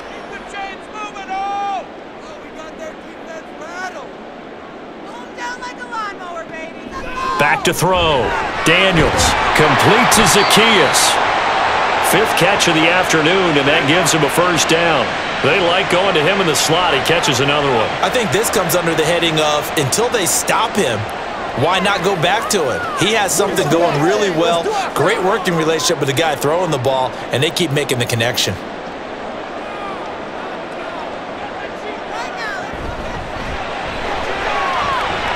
S6: Keep the chains moving, oh! Oh, we got their defense battle. Pull them down like a lawnmower, baby. Let's go.
S2: Back to throw. Daniels complete to Zacchaeus. 5th catch of the afternoon, and that gives him a first down. They like going to him in the slot. He catches another one.
S3: I think this comes under the heading of until they stop him, why not go back to him? He has something going really well. Great working relationship with the guy throwing the ball, and they keep making the connection.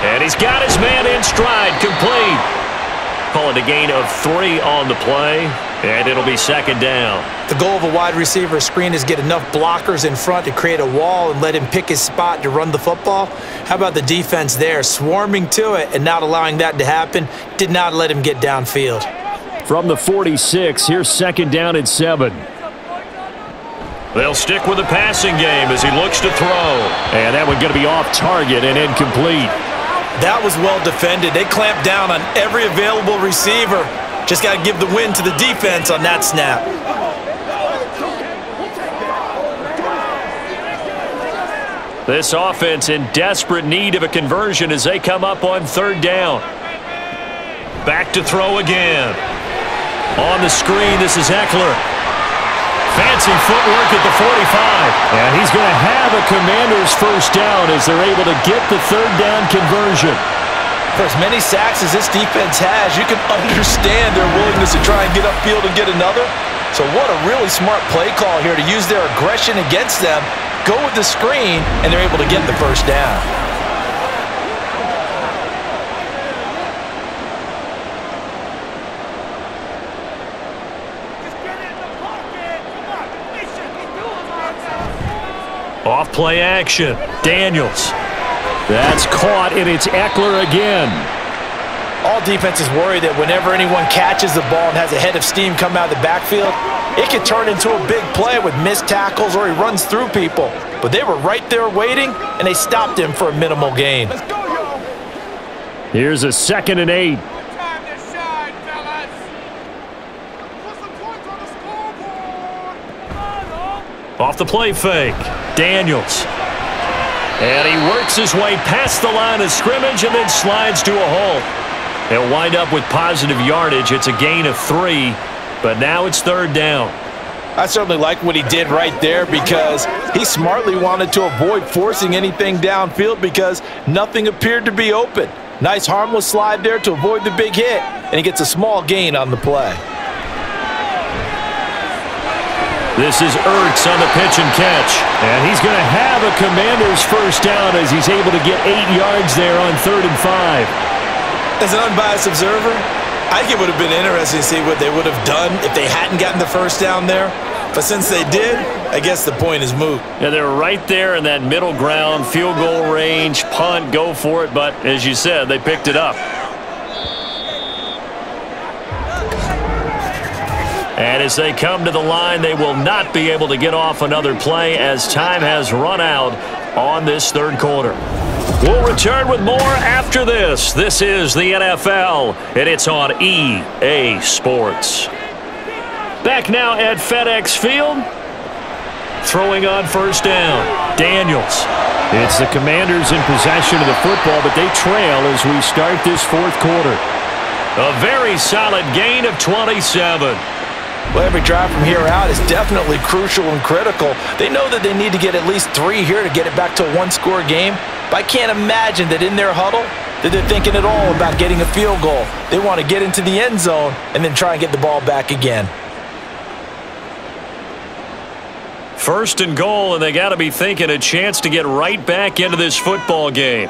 S2: And he's got his man in stride, complete. Calling a gain of 3 on the play, and it'll be second down.
S3: The goal of a wide receiver screen is get enough blockers in front to create a wall and let him pick his spot to run the football. How about the defense there, swarming to it and not allowing that to happen? Did not let him get downfield.
S5: From the 46, here's second down and 7.
S2: They'll stick with the passing game as he looks to throw.
S5: And that one going to be off target and incomplete.
S3: That was well defended. They clamped down on every available receiver. Just got to give the win to the defense on that snap.
S2: This offense in desperate need of a conversion as they come up on 3rd down. Back to throw again. On the screen, this is Eckler. Fancy footwork at the 45.
S5: And he's going to have a Commanders first down as they're able to get the 3rd down conversion.
S3: For as many sacks as this defense has, you can understand their willingness to try and get upfield and get another. So what a really smart play call here to use their aggression against them, go with the screen, and they're able to get the first down.
S2: Off play action. Daniels.
S5: That's caught, and it's Eckler again.
S3: All defenses worry that whenever anyone catches the ball and has a head of steam come out of the backfield, it can turn into a big play with missed tackles or he runs through people. But they were right there waiting, and they stopped him for a minimal gain.
S5: Here's a 2nd and 8.
S6: Time to shine, fellas. Put some points on the scoreboard.
S2: Off the play fake. Daniels. And he works his way past the line of scrimmage and then slides to a hole. They'll wind up with positive yardage. It's a gain of 3, but now it's 3rd down.
S3: I certainly like what he did right there because he smartly wanted to avoid forcing anything downfield because nothing appeared to be open. Nice harmless slide there to avoid the big hit, and he gets a small gain on the play.
S2: This is Ertz on the pitch and catch.
S5: And he's going to have a Commanders first down as he's able to get 8 yards there on 3rd and 5.
S3: As an unbiased observer, I think it would have been interesting to see what they would have done if they hadn't gotten the first down there. But since they did, I guess the point is moot.
S2: Yeah, they're right there in that middle ground, field goal range, punt, go for it. But as you said, they picked it up. And as they come to the line, they will not be able to get off another play as time has run out on this third quarter. We'll return with more after this. This is the NFL, and it's on EA Sports. Back now at FedEx Field. Throwing on first down, Daniels. It's the Commanders in possession of the football, but they trail as we start this fourth quarter. A very solid gain of 27.
S3: Well, every drive from here out is definitely crucial and critical. They know that they need to get at least 3 here to get it back to a one-score game. But I can't imagine that in their huddle that they're thinking at all about getting a field goal. They want to get into the end zone and then try and get the ball back again.
S2: First and goal, and they got to be thinking a chance to get right back into this football game.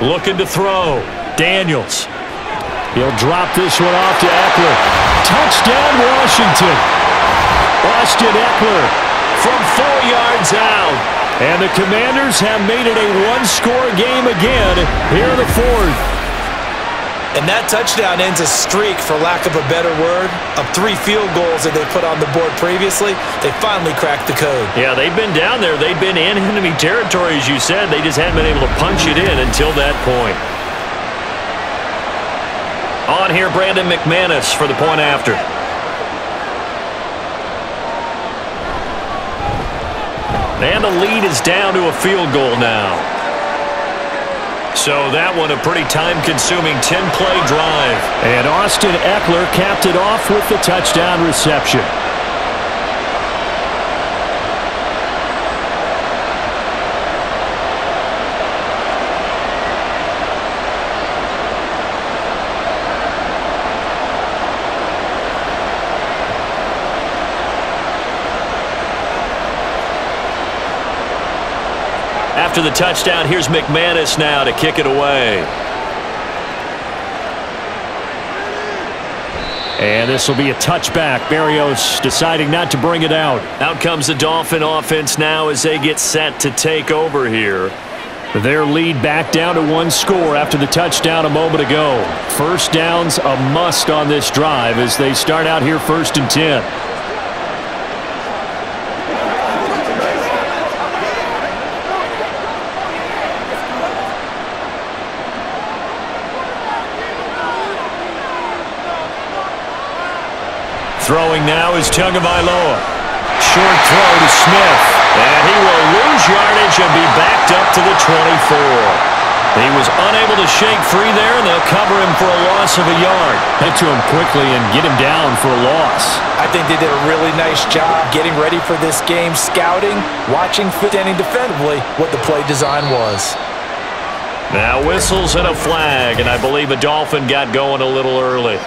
S2: Looking to throw. Daniels. He'll drop this one off to Eckler. Touchdown, Washington. Austin Eckler from 4 yards out. And the Commanders have made it a one-score game again here in the fourth.
S3: And that touchdown ends a streak, for lack of a better word, of 3 field goals that they put on the board previously. They finally cracked the code.
S2: Yeah, they've been down there. They've been in enemy territory, as you said. They just hadn't been able to punch it in until that point. On here, Brandon McManus for the point after. And the lead is down to a field goal now. So that one a pretty time-consuming 10-play drive.
S5: And Austin Eckler capped it off with the touchdown reception.
S2: After the touchdown, here's McManus now to kick it away.
S5: And this will be a touchback. Berrios deciding not to bring it out.
S2: Out comes the Dolphin offense now as they get set to take over here.
S5: Their lead back down to 1 score after the touchdown a moment ago. First down's a must on this drive as they start out here 1st and 10.
S2: Throwing now is Tagovailoa. Short throw to Smith. And he will lose yardage and be backed up to the 24. He was unable to shake free there, and they'll cover him for a loss of a yard.
S5: Head to him quickly and get him down for a loss.
S3: I think they did a really nice job getting ready for this game, scouting, watching, standing defensively, what the play design was.
S2: Now whistles and a flag, and I believe a Dolphin got going a little early.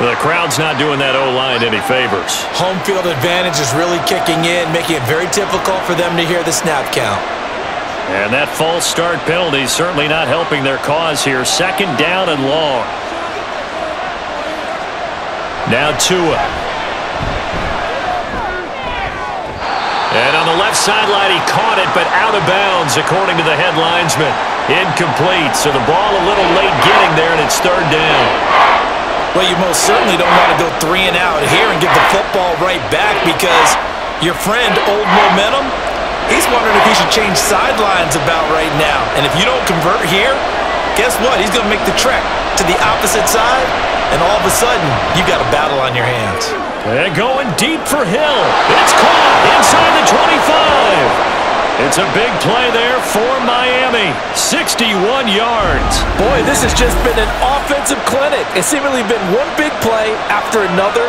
S2: The crowd's not doing that O-line any favors.
S3: Home field advantage is really kicking in, making it very difficult for them to hear the snap count.
S2: And that false start penalty certainly not helping their cause here. 2nd down and long. Now Tua. And on the left sideline, he caught it, but out of bounds, according to the head linesman. Incomplete, so the ball a little late getting there, and it's 3rd down.
S3: Well, you most certainly don't want to go 3 and out here and get the football right back, because your friend, Old Momentum, he's wondering if he should change sidelines about right now. And if you don't convert here, guess what? He's going to make the trek to the opposite side, and all of a sudden, you got a battle on your hands.
S2: And going deep for Hill. It's caught inside the 25. It's a big play there for Miami. 61 yards.
S3: Boy, this has just been an offensive clinic. It's seemingly been one big play after another,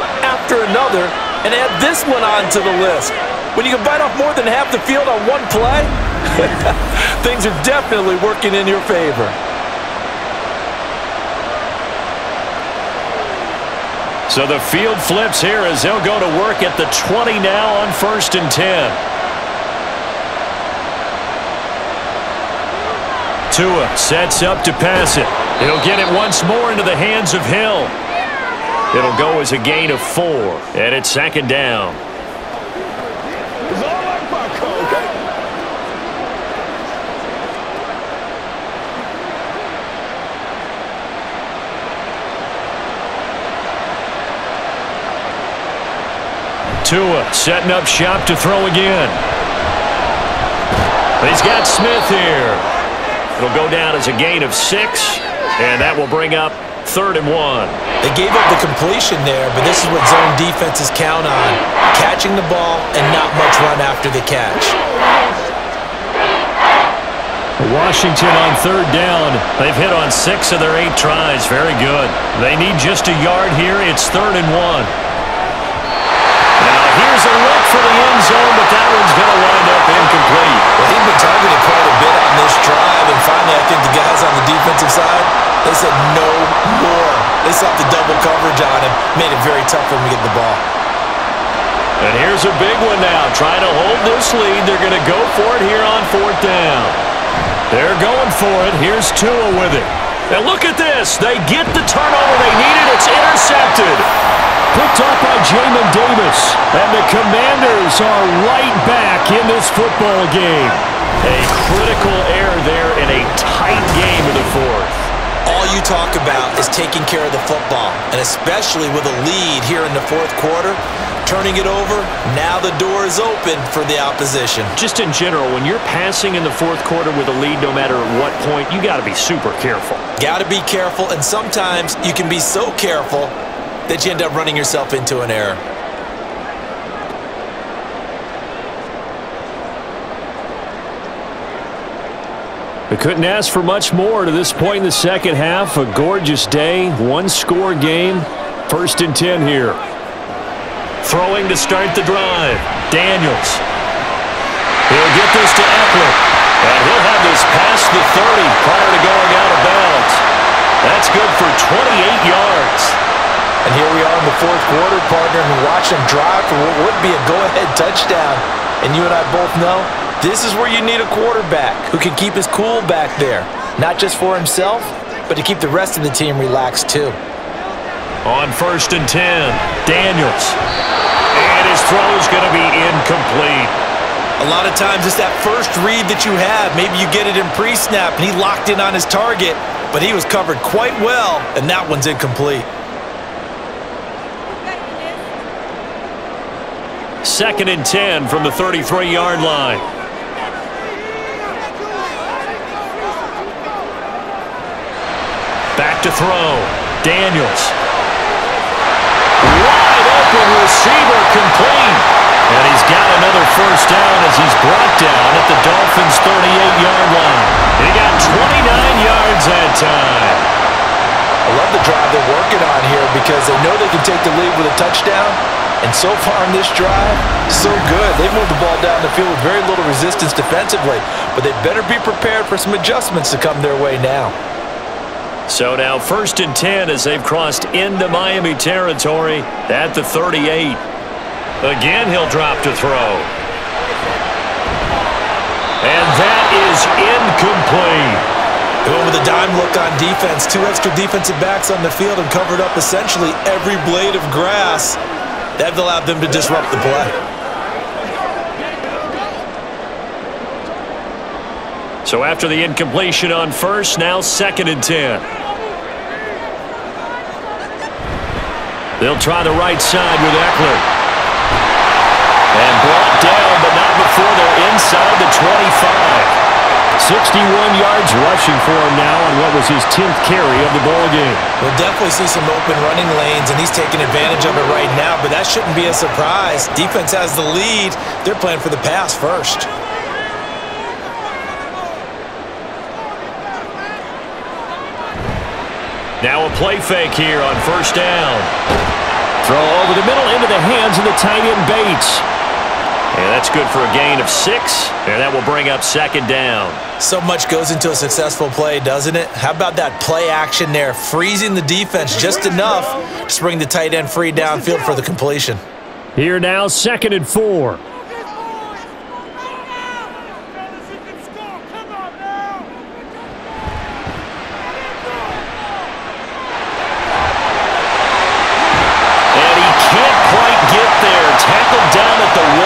S3: and add this one on to the list. When you can bite off more than half the field on one play, things are definitely working in your favor.
S2: So the field flips here as they'll go to work at the 20 now on 1st and 10. Tua sets up to pass it. He'll get it once more into the hands of Hill. It'll go as a gain of 4, and it's 2nd down.
S4: It's all right, Paco, okay?
S2: Tua setting up shop to throw again. He's got Smith here. It'll go down as a gain of 6, and that will bring up 3rd and 1.
S3: They gave up the completion there, but this is what zone defenses count on. Catching the ball and not much run after the catch.
S2: Washington on 3rd down. They've hit on 6 of their 8 tries. Very good. They need just a yard here. It's 3rd and 1. Now here's a look for the end zone, but that one's going to wind up incomplete.
S3: Well, he's been targeted quite a bit on this drive, and finally I think the guys on the defensive side, they said no more. They slapped the double coverage on him, made it very tough for him to get the ball.
S2: And here's a big one now. Trying to hold this lead. They're going to go for it here on 4th down. They're going for it. Here's Tua with it. And look at this. They get the turnover they needed. It's intercepted. Picked up by Jamin Davis. And the Commanders are right back in this football game. A critical error there in a tight game in the 4th.
S3: All you talk about is taking care of the football, and especially with a lead here in the 4th quarter, turning it over, now the door is open for the opposition.
S2: Just in general, when you're passing in the 4th quarter with a lead, no matter at what point, you got to be super careful.
S3: Got to be careful, and sometimes you can be so careful that you end up running yourself into an error.
S2: We couldn't ask for much more to this point in the 2nd half. A gorgeous day, 1-score game. 1st and 10 here. Throwing to start the drive. Daniels. He'll get this to Eckler. And he'll have this past the 30 prior to going out of bounds. That's good for 28 yards.
S3: And here we are in the 4th quarter, partner, and watch him drive for what would be a go-ahead touchdown. And you and I both know this is where you need a quarterback who can keep his cool back there. Not just for himself, but to keep the rest of the team relaxed too.
S2: On 1st and 10, Daniels. And his throw's going to be incomplete.
S3: A lot of times it's that first read that you have. Maybe you get it in pre-snap and he locked in on his target, but he was covered quite well, and that one's incomplete.
S2: 2nd and 10 from the 33-yard line. Back to throw. Daniels. Wide open receiver, complete. And he's got another 1st down as he's brought down at the Dolphins' 38-yard line. He got 29 yards that time.
S3: I love the drive they're working on here because they know they can take the lead with a touchdown. And so far in this drive, so good. They've moved the ball down the field with very little resistance defensively. But they better be prepared for some adjustments to come their way now.
S2: So now 1st and 10 as they've crossed into Miami territory at the 38. Again, he'll drop to throw. And that is incomplete.
S3: Going with a dime look on defense. 2 extra defensive backs on the field and covered up essentially every blade of grass. That allowed them to disrupt the play.
S2: So after the incompletion on 1st, now 2nd and 10. They'll try the right side with Eckler. And brought down, but not before they're inside the 25. 61 yards rushing for him now on what was his 10th carry of the ball game.
S3: We'll definitely see some open running lanes, and he's taking advantage of it right now, but that shouldn't be a surprise. Defense has the lead. They're playing for the pass first.
S2: Now a play fake here on 1st down. Throw over the middle into the hands of the tight end Bates. And that's good for a gain of 6, and that will bring up 2nd down.
S3: So much goes into a successful play, doesn't it? How about that play action there, freezing the defense just enough to bring the tight end free downfield for the completion.
S2: Here now, 2nd and 4. Tackled down at the 1.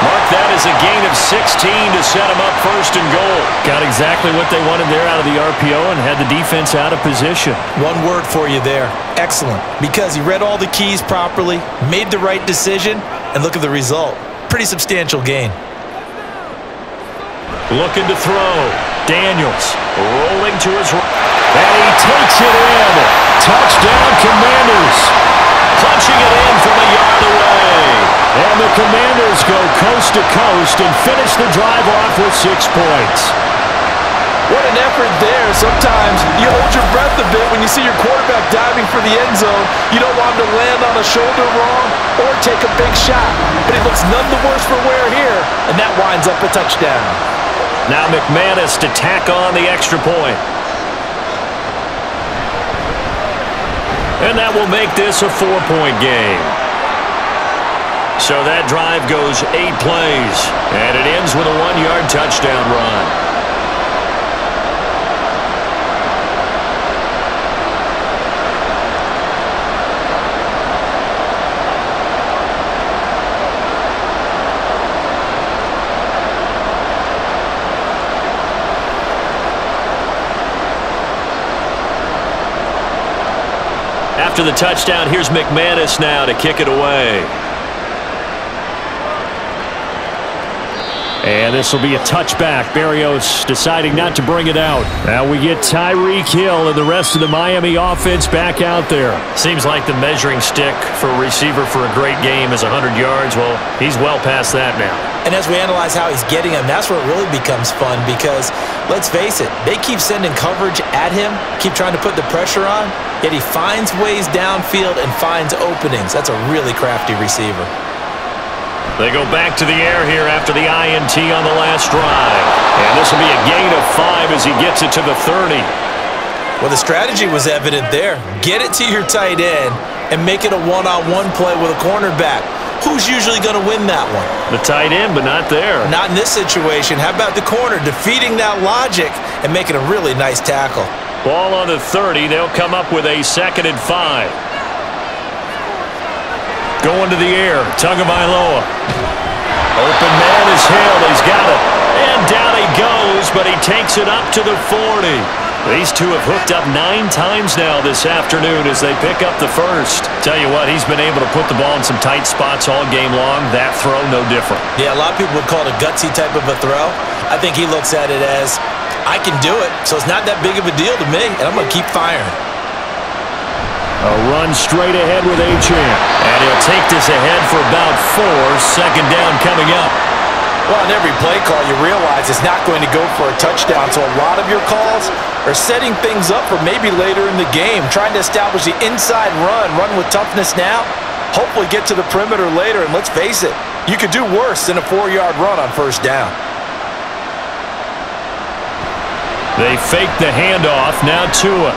S2: Mark that as a gain of 16 to set him up first and goal.
S5: Got exactly what they wanted there out of the RPO and had the defense out of position.
S3: One word for you there. Excellent. Because he read all the keys properly, made the right decision, and look at the result. Pretty substantial gain.
S2: Looking to throw. Daniels rolling to his right. And he takes it in. Touchdown, Commanders. Punching it in from a yard away. And the Commanders go coast to coast and finish the drive off with 6 points.
S3: What an effort there. Sometimes you hold your breath a bit when you see your quarterback diving for the end zone. You don't want him to land on a shoulder wrong or take a big shot. But he looks none the worse for wear here, and that winds up a touchdown.
S2: Now McManus to tack on the extra point. And that will make this a 4-point game. So that drive goes 8 plays, and it ends with a 1-yard touchdown run. After the touchdown, here's McManus now to kick it away.
S5: And this will be a touchback. Berrios deciding not to bring it out. Now we get Tyreek Hill and the rest of the Miami offense back out there.
S2: Seems like the measuring stick for a receiver for a great game is 100 yards. Well, he's well past that now.
S3: And as we analyze how he's getting them, that's where it really becomes fun because, let's face it, they keep sending coverage at him, keep trying to put the pressure on, yet he finds ways downfield and finds openings. That's a really crafty receiver.
S2: They go back to the air here after the INT on the last drive. And this will be a gain of 5 as he gets it to the 30.
S3: Well, the strategy was evident there. Get it to your tight end and make it a one-on-one play with a cornerback. Who's usually going to win that one?
S2: The tight end, but not there.
S3: Not in this situation. How about the corner defeating that logic and making a really nice tackle?
S2: Ball on the 30. They'll come up with a 2nd and 5. Going to the air, Tagovailoa. Open man is Hill, he's got it. And down he goes, but he takes it up to the 40. These two have hooked up 9 times now this afternoon as they pick up the first. Tell you what, he's been able to put the ball in some tight spots all game long. That throw, no different.
S3: Yeah, a lot of people would call it a gutsy type of a throw. I think he looks at it as, I can do it, so it's not that big of a deal to me, and I'm going to keep firing.
S5: A run straight ahead with Achane.
S2: And he'll take this ahead for about 4. 2nd down coming up.
S3: Well, on every play call, you realize it's not going to go for a touchdown, so a lot of your calls are setting things up for maybe later in the game, trying to establish the inside run with toughness now, hopefully get to the perimeter later, and let's face it, you could do worse than a 4-yard run on 1st down.
S2: They fake the handoff, now Tua.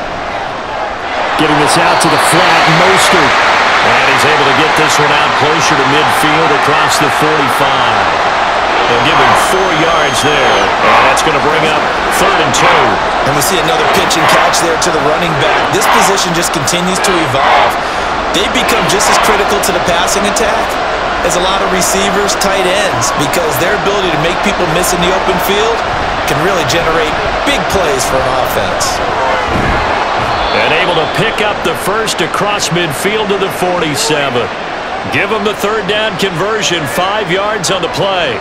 S2: Getting this out to the flat, Mostert. And he's able to get this one out closer to midfield across the 45. They'll give him 4 yards there. And that's going to bring up 3rd and 2.
S3: And we see another pitch and catch there to the running back. This position just continues to evolve. They become just as critical to the passing attack as a lot of receivers, tight ends, because their ability to make people miss in the open field can really generate big plays for an offense.
S2: And able to pick up the first across midfield to the 47. Give them the 3rd down conversion, 5 yards on the play.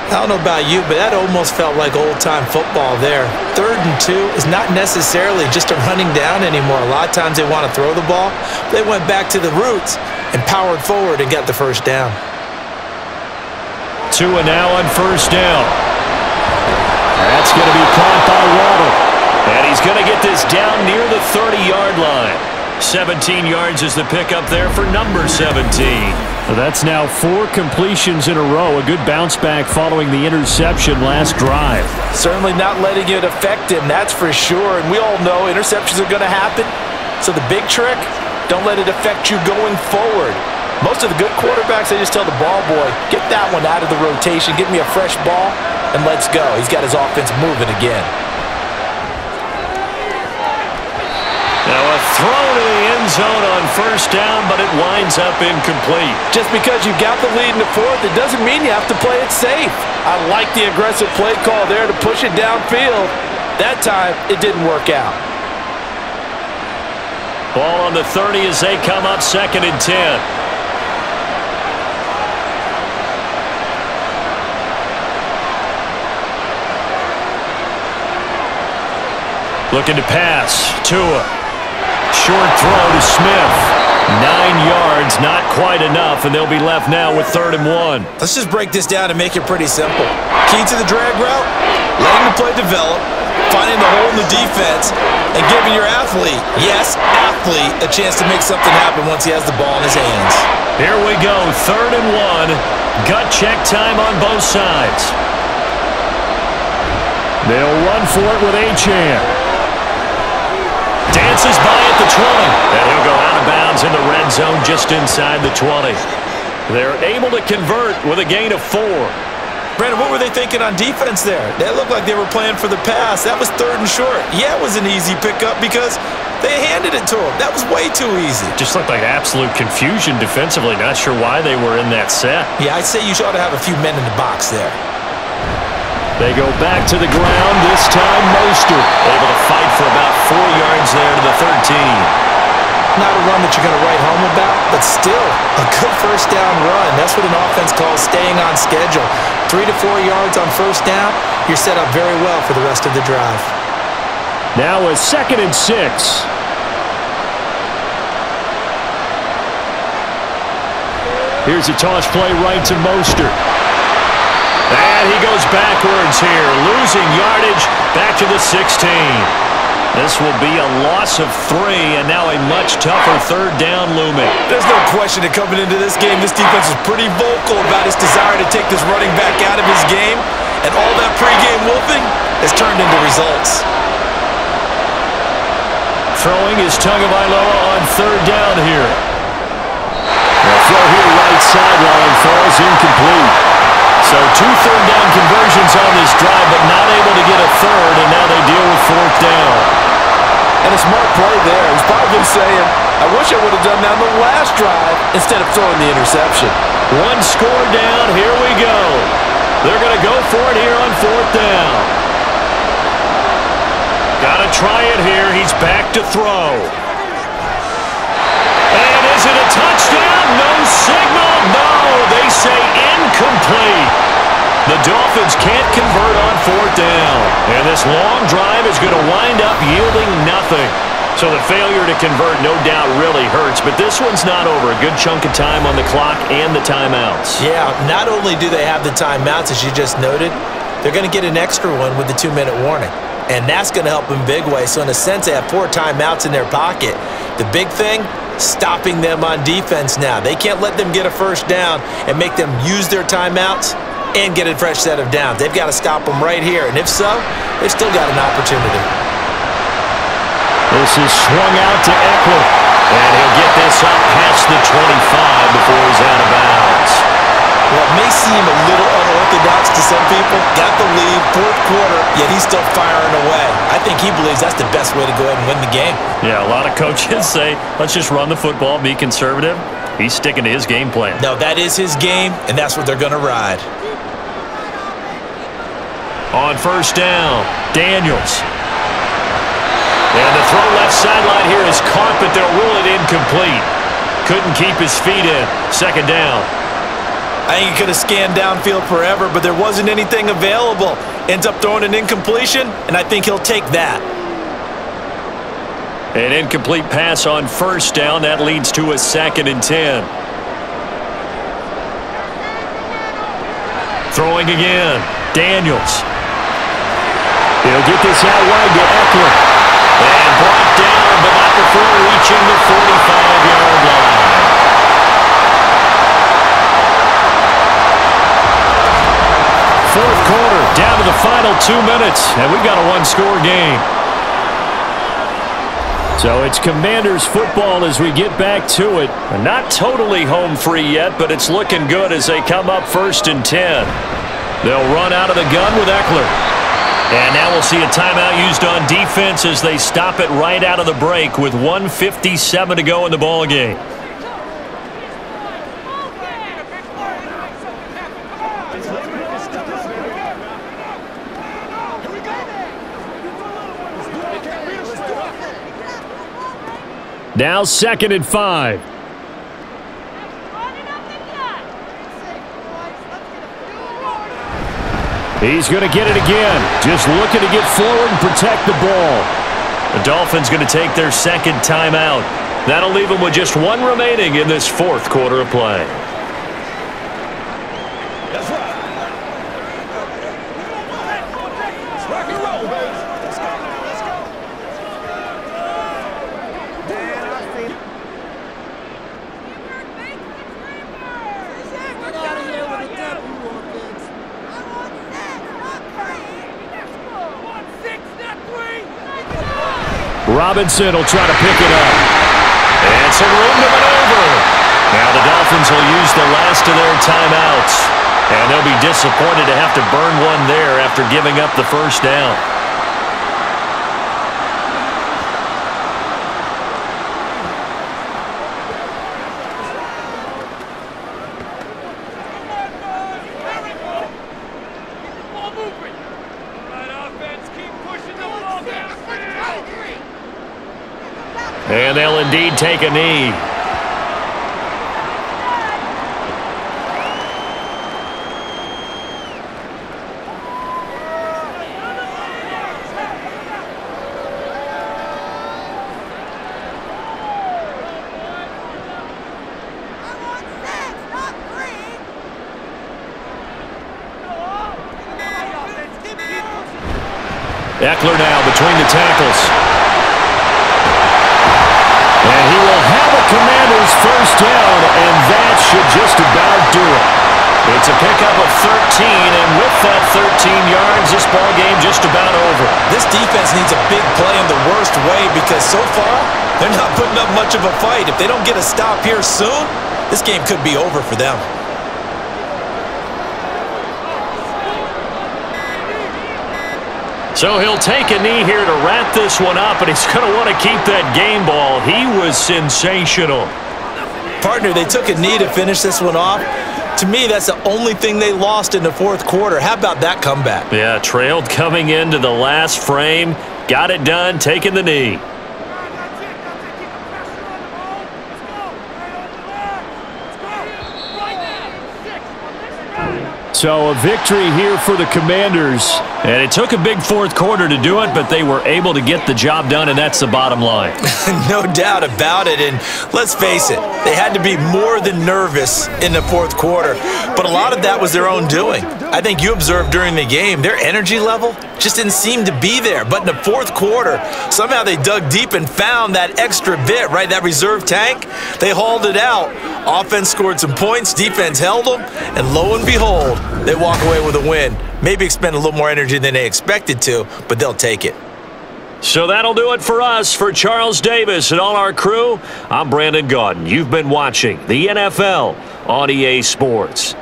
S3: I don't know about you, but that almost felt like old-time football there. 3rd and 2 is not necessarily just a running down anymore. A lot of times they want to throw the ball. They went back to the roots and powered forward and got the 1st down.
S2: Tua now on 1st down. That's going to be caught by Waddle. And he's going to get this down near the 30-yard line. 17 yards is the pickup there for number 17.
S5: So that's now 4 completions in a row. A good bounce back following the interception last drive.
S3: Certainly not letting it affect him, that's for sure. And we all know interceptions are going to happen. So the big trick, don't let it affect you going forward. Most of the good quarterbacks, they just tell the ball boy, get that one out of the rotation, give me a fresh ball, and let's go. He's got his offense moving again.
S2: Now a throw to the end zone on first down, but it winds up incomplete.
S3: Just because you've got the lead in the fourth, it doesn't mean you have to play it safe. I like the aggressive play call there to push it downfield. That time, it didn't work out.
S2: Ball on the 30 as they come up 2nd and 10. Looking to pass. Tua. Short throw to Smith. 9 yards, not quite enough, and they'll be left now with 3rd and 1.
S3: Let's just break this down and make it pretty simple. Key to the drag route, letting the play develop, finding the hole in the defense, and giving your athlete, yes, athlete, a chance to make something happen once he has the ball in his hands.
S2: Here we go, 3rd and 1. Gut check time on both sides. They'll run for it with Achane. Dances by at the 20, and he'll go out of bounds in the red zone just inside the 20. They're able to convert with a gain of 4.
S3: Brandon, what were they thinking on defense there? They looked like they were playing for the pass. That was 3rd and short. Yeah, it was an easy pickup because they handed it to him. That was way too easy.
S2: Just looked like absolute confusion defensively. Not sure why they were in that set.
S3: Yeah, I'd say you ought to have a few men in the box there.
S2: They go back to the ground, this time Mostert. Able to fight for about 4 yards there to the 13.
S3: Not a run that you're going to write home about, but still a good first down run. That's what an offense calls staying on schedule. 3 to 4 yards on first down, you're set up very well for the rest of the drive.
S2: Now a 2nd and 6. Here's a toss play right to Mostert. And he goes backwards here, losing yardage back to the 16. This will be a loss of 3, and now a much tougher 3rd down looming.
S3: There's no question that coming into this game, this defense is pretty vocal about its desire to take this running back out of his game, and all that pregame wolfing has turned into results.
S2: Throwing is Tagovailoa on 3rd down here. The throw here right sideline falls incomplete. So 2 third down conversions on this drive, but not able to get a 3rd, and now they deal with 4th down.
S3: And a smart play there. He's probably saying, I wish I would have done that on the last drive instead of throwing the interception.
S2: 1 score down, here we go. They're going to go for it here on 4th down. Got to try it here. He's back to throw. And is it a touchdown? No signal. No, they say incomplete. The Dolphins can't convert on 4th down. And this long drive is going to wind up yielding nothing. So the failure to convert no doubt really hurts. But this one's not over. A good chunk of time on the clock and the timeouts.
S3: Yeah, not only do they have the timeouts, as you just noted, they're going to get an extra one with the 2-minute warning. And that's going to help in big way. So in a sense, they have 4 timeouts in their pocket. The big thing, stopping them on defense now. They can't let them get a first down and make them use their timeouts and get a fresh set of downs. They've got to stop them right here. And if so, they've still got an opportunity.
S2: This is swung out to Eckler. And he'll get this up past the 25 before he's out of bounds.
S3: Well, it may seem a little unorthodox to some people. Got the lead, 4th quarter, yet he's still firing away. I think he believes that's the best way to go ahead and win the game.
S2: Yeah, a lot of coaches say, let's just run the football, be conservative. He's sticking to his game plan.
S3: No, that is his game, and that's what they're going to ride.
S2: On 1st down, Daniels. And the throw left sideline here is caught, but they'll rule it incomplete. Couldn't keep his feet in. 2nd down.
S3: I think he could have scanned downfield forever, but there wasn't anything available. Ends up throwing an incompletion, and I think he'll take that.
S2: An incomplete pass on 1st down. That leads to a 2nd and 10. Throwing again. Daniels. He'll get this out wide to Eckler. And brought down, but not before reaching the 45-yard line. Fourth quarter, down to the final 2 minutes, and we've got a 1-score game. So it's Commanders football as we get back to it. Not totally home free yet, but it's looking good as they come up 1st and 10. They'll run out of the gun with Eckler. And now we'll see a timeout used on defense as they stop it right out of the break with 1:57 to go in the ball game.
S5: Now 2nd and 5. He's going to get it again. Just looking to get forward and protect the ball.
S2: The Dolphins going to take their 2nd timeout. That'll leave them with just 1 remaining in this 4th quarter of play.
S4: That's right. Rock and roll, baby. Let's go. Let's go. Man, I see.
S6: Get out of here with a W offense. I want 6, not 3.
S5: Robinson will try to pick it up.
S2: And some room to maneuver. Now the Dolphins will use the last of their timeouts. And they'll be disappointed to have to burn one there after giving up the first down. And they'll indeed take a knee. Eckler now between the tackles.
S5: And he will have a Commanders first down, and that should just about do it.
S2: It's a pickup of 13, and with that 13 yards, this ball game just about over.
S3: This defense needs a big play in the worst way because so far, they're not putting up much of a fight. If they don't get a stop here soon, this game could be over for them.
S2: So he'll take a knee here to wrap this one up, and he's going to want to keep that game ball. He was sensational.
S3: Partner, they took a knee to finish this one off. To me, that's the only thing they lost in the 4th quarter. How about that comeback?
S2: Yeah, trailed coming into the last frame. Got it done, taking the knee.
S5: So a victory here for the Commanders.
S2: And it took a big 4th quarter to do it, but they were able to get the job done, and that's the bottom line.
S3: No doubt about it, and let's face it, they had to be more than nervous in the 4th quarter, but a lot of that was their own doing. I think you observed during the game, their energy level just didn't seem to be there, but in the 4th quarter, somehow they dug deep and found that extra bit, right, that reserve tank. They hauled it out. Offense scored some points, defense held them, and lo and behold, they walk away with a win. Maybe expend a little more energy than they expected to, but they'll take it.
S2: So that'll do it for us. For Charles Davis and all our crew, I'm Brandon Gaudin. You've been watching the NFL on EA Sports.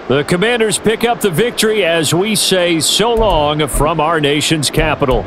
S5: The Commanders pick up the victory as we say so long from our nation's capital.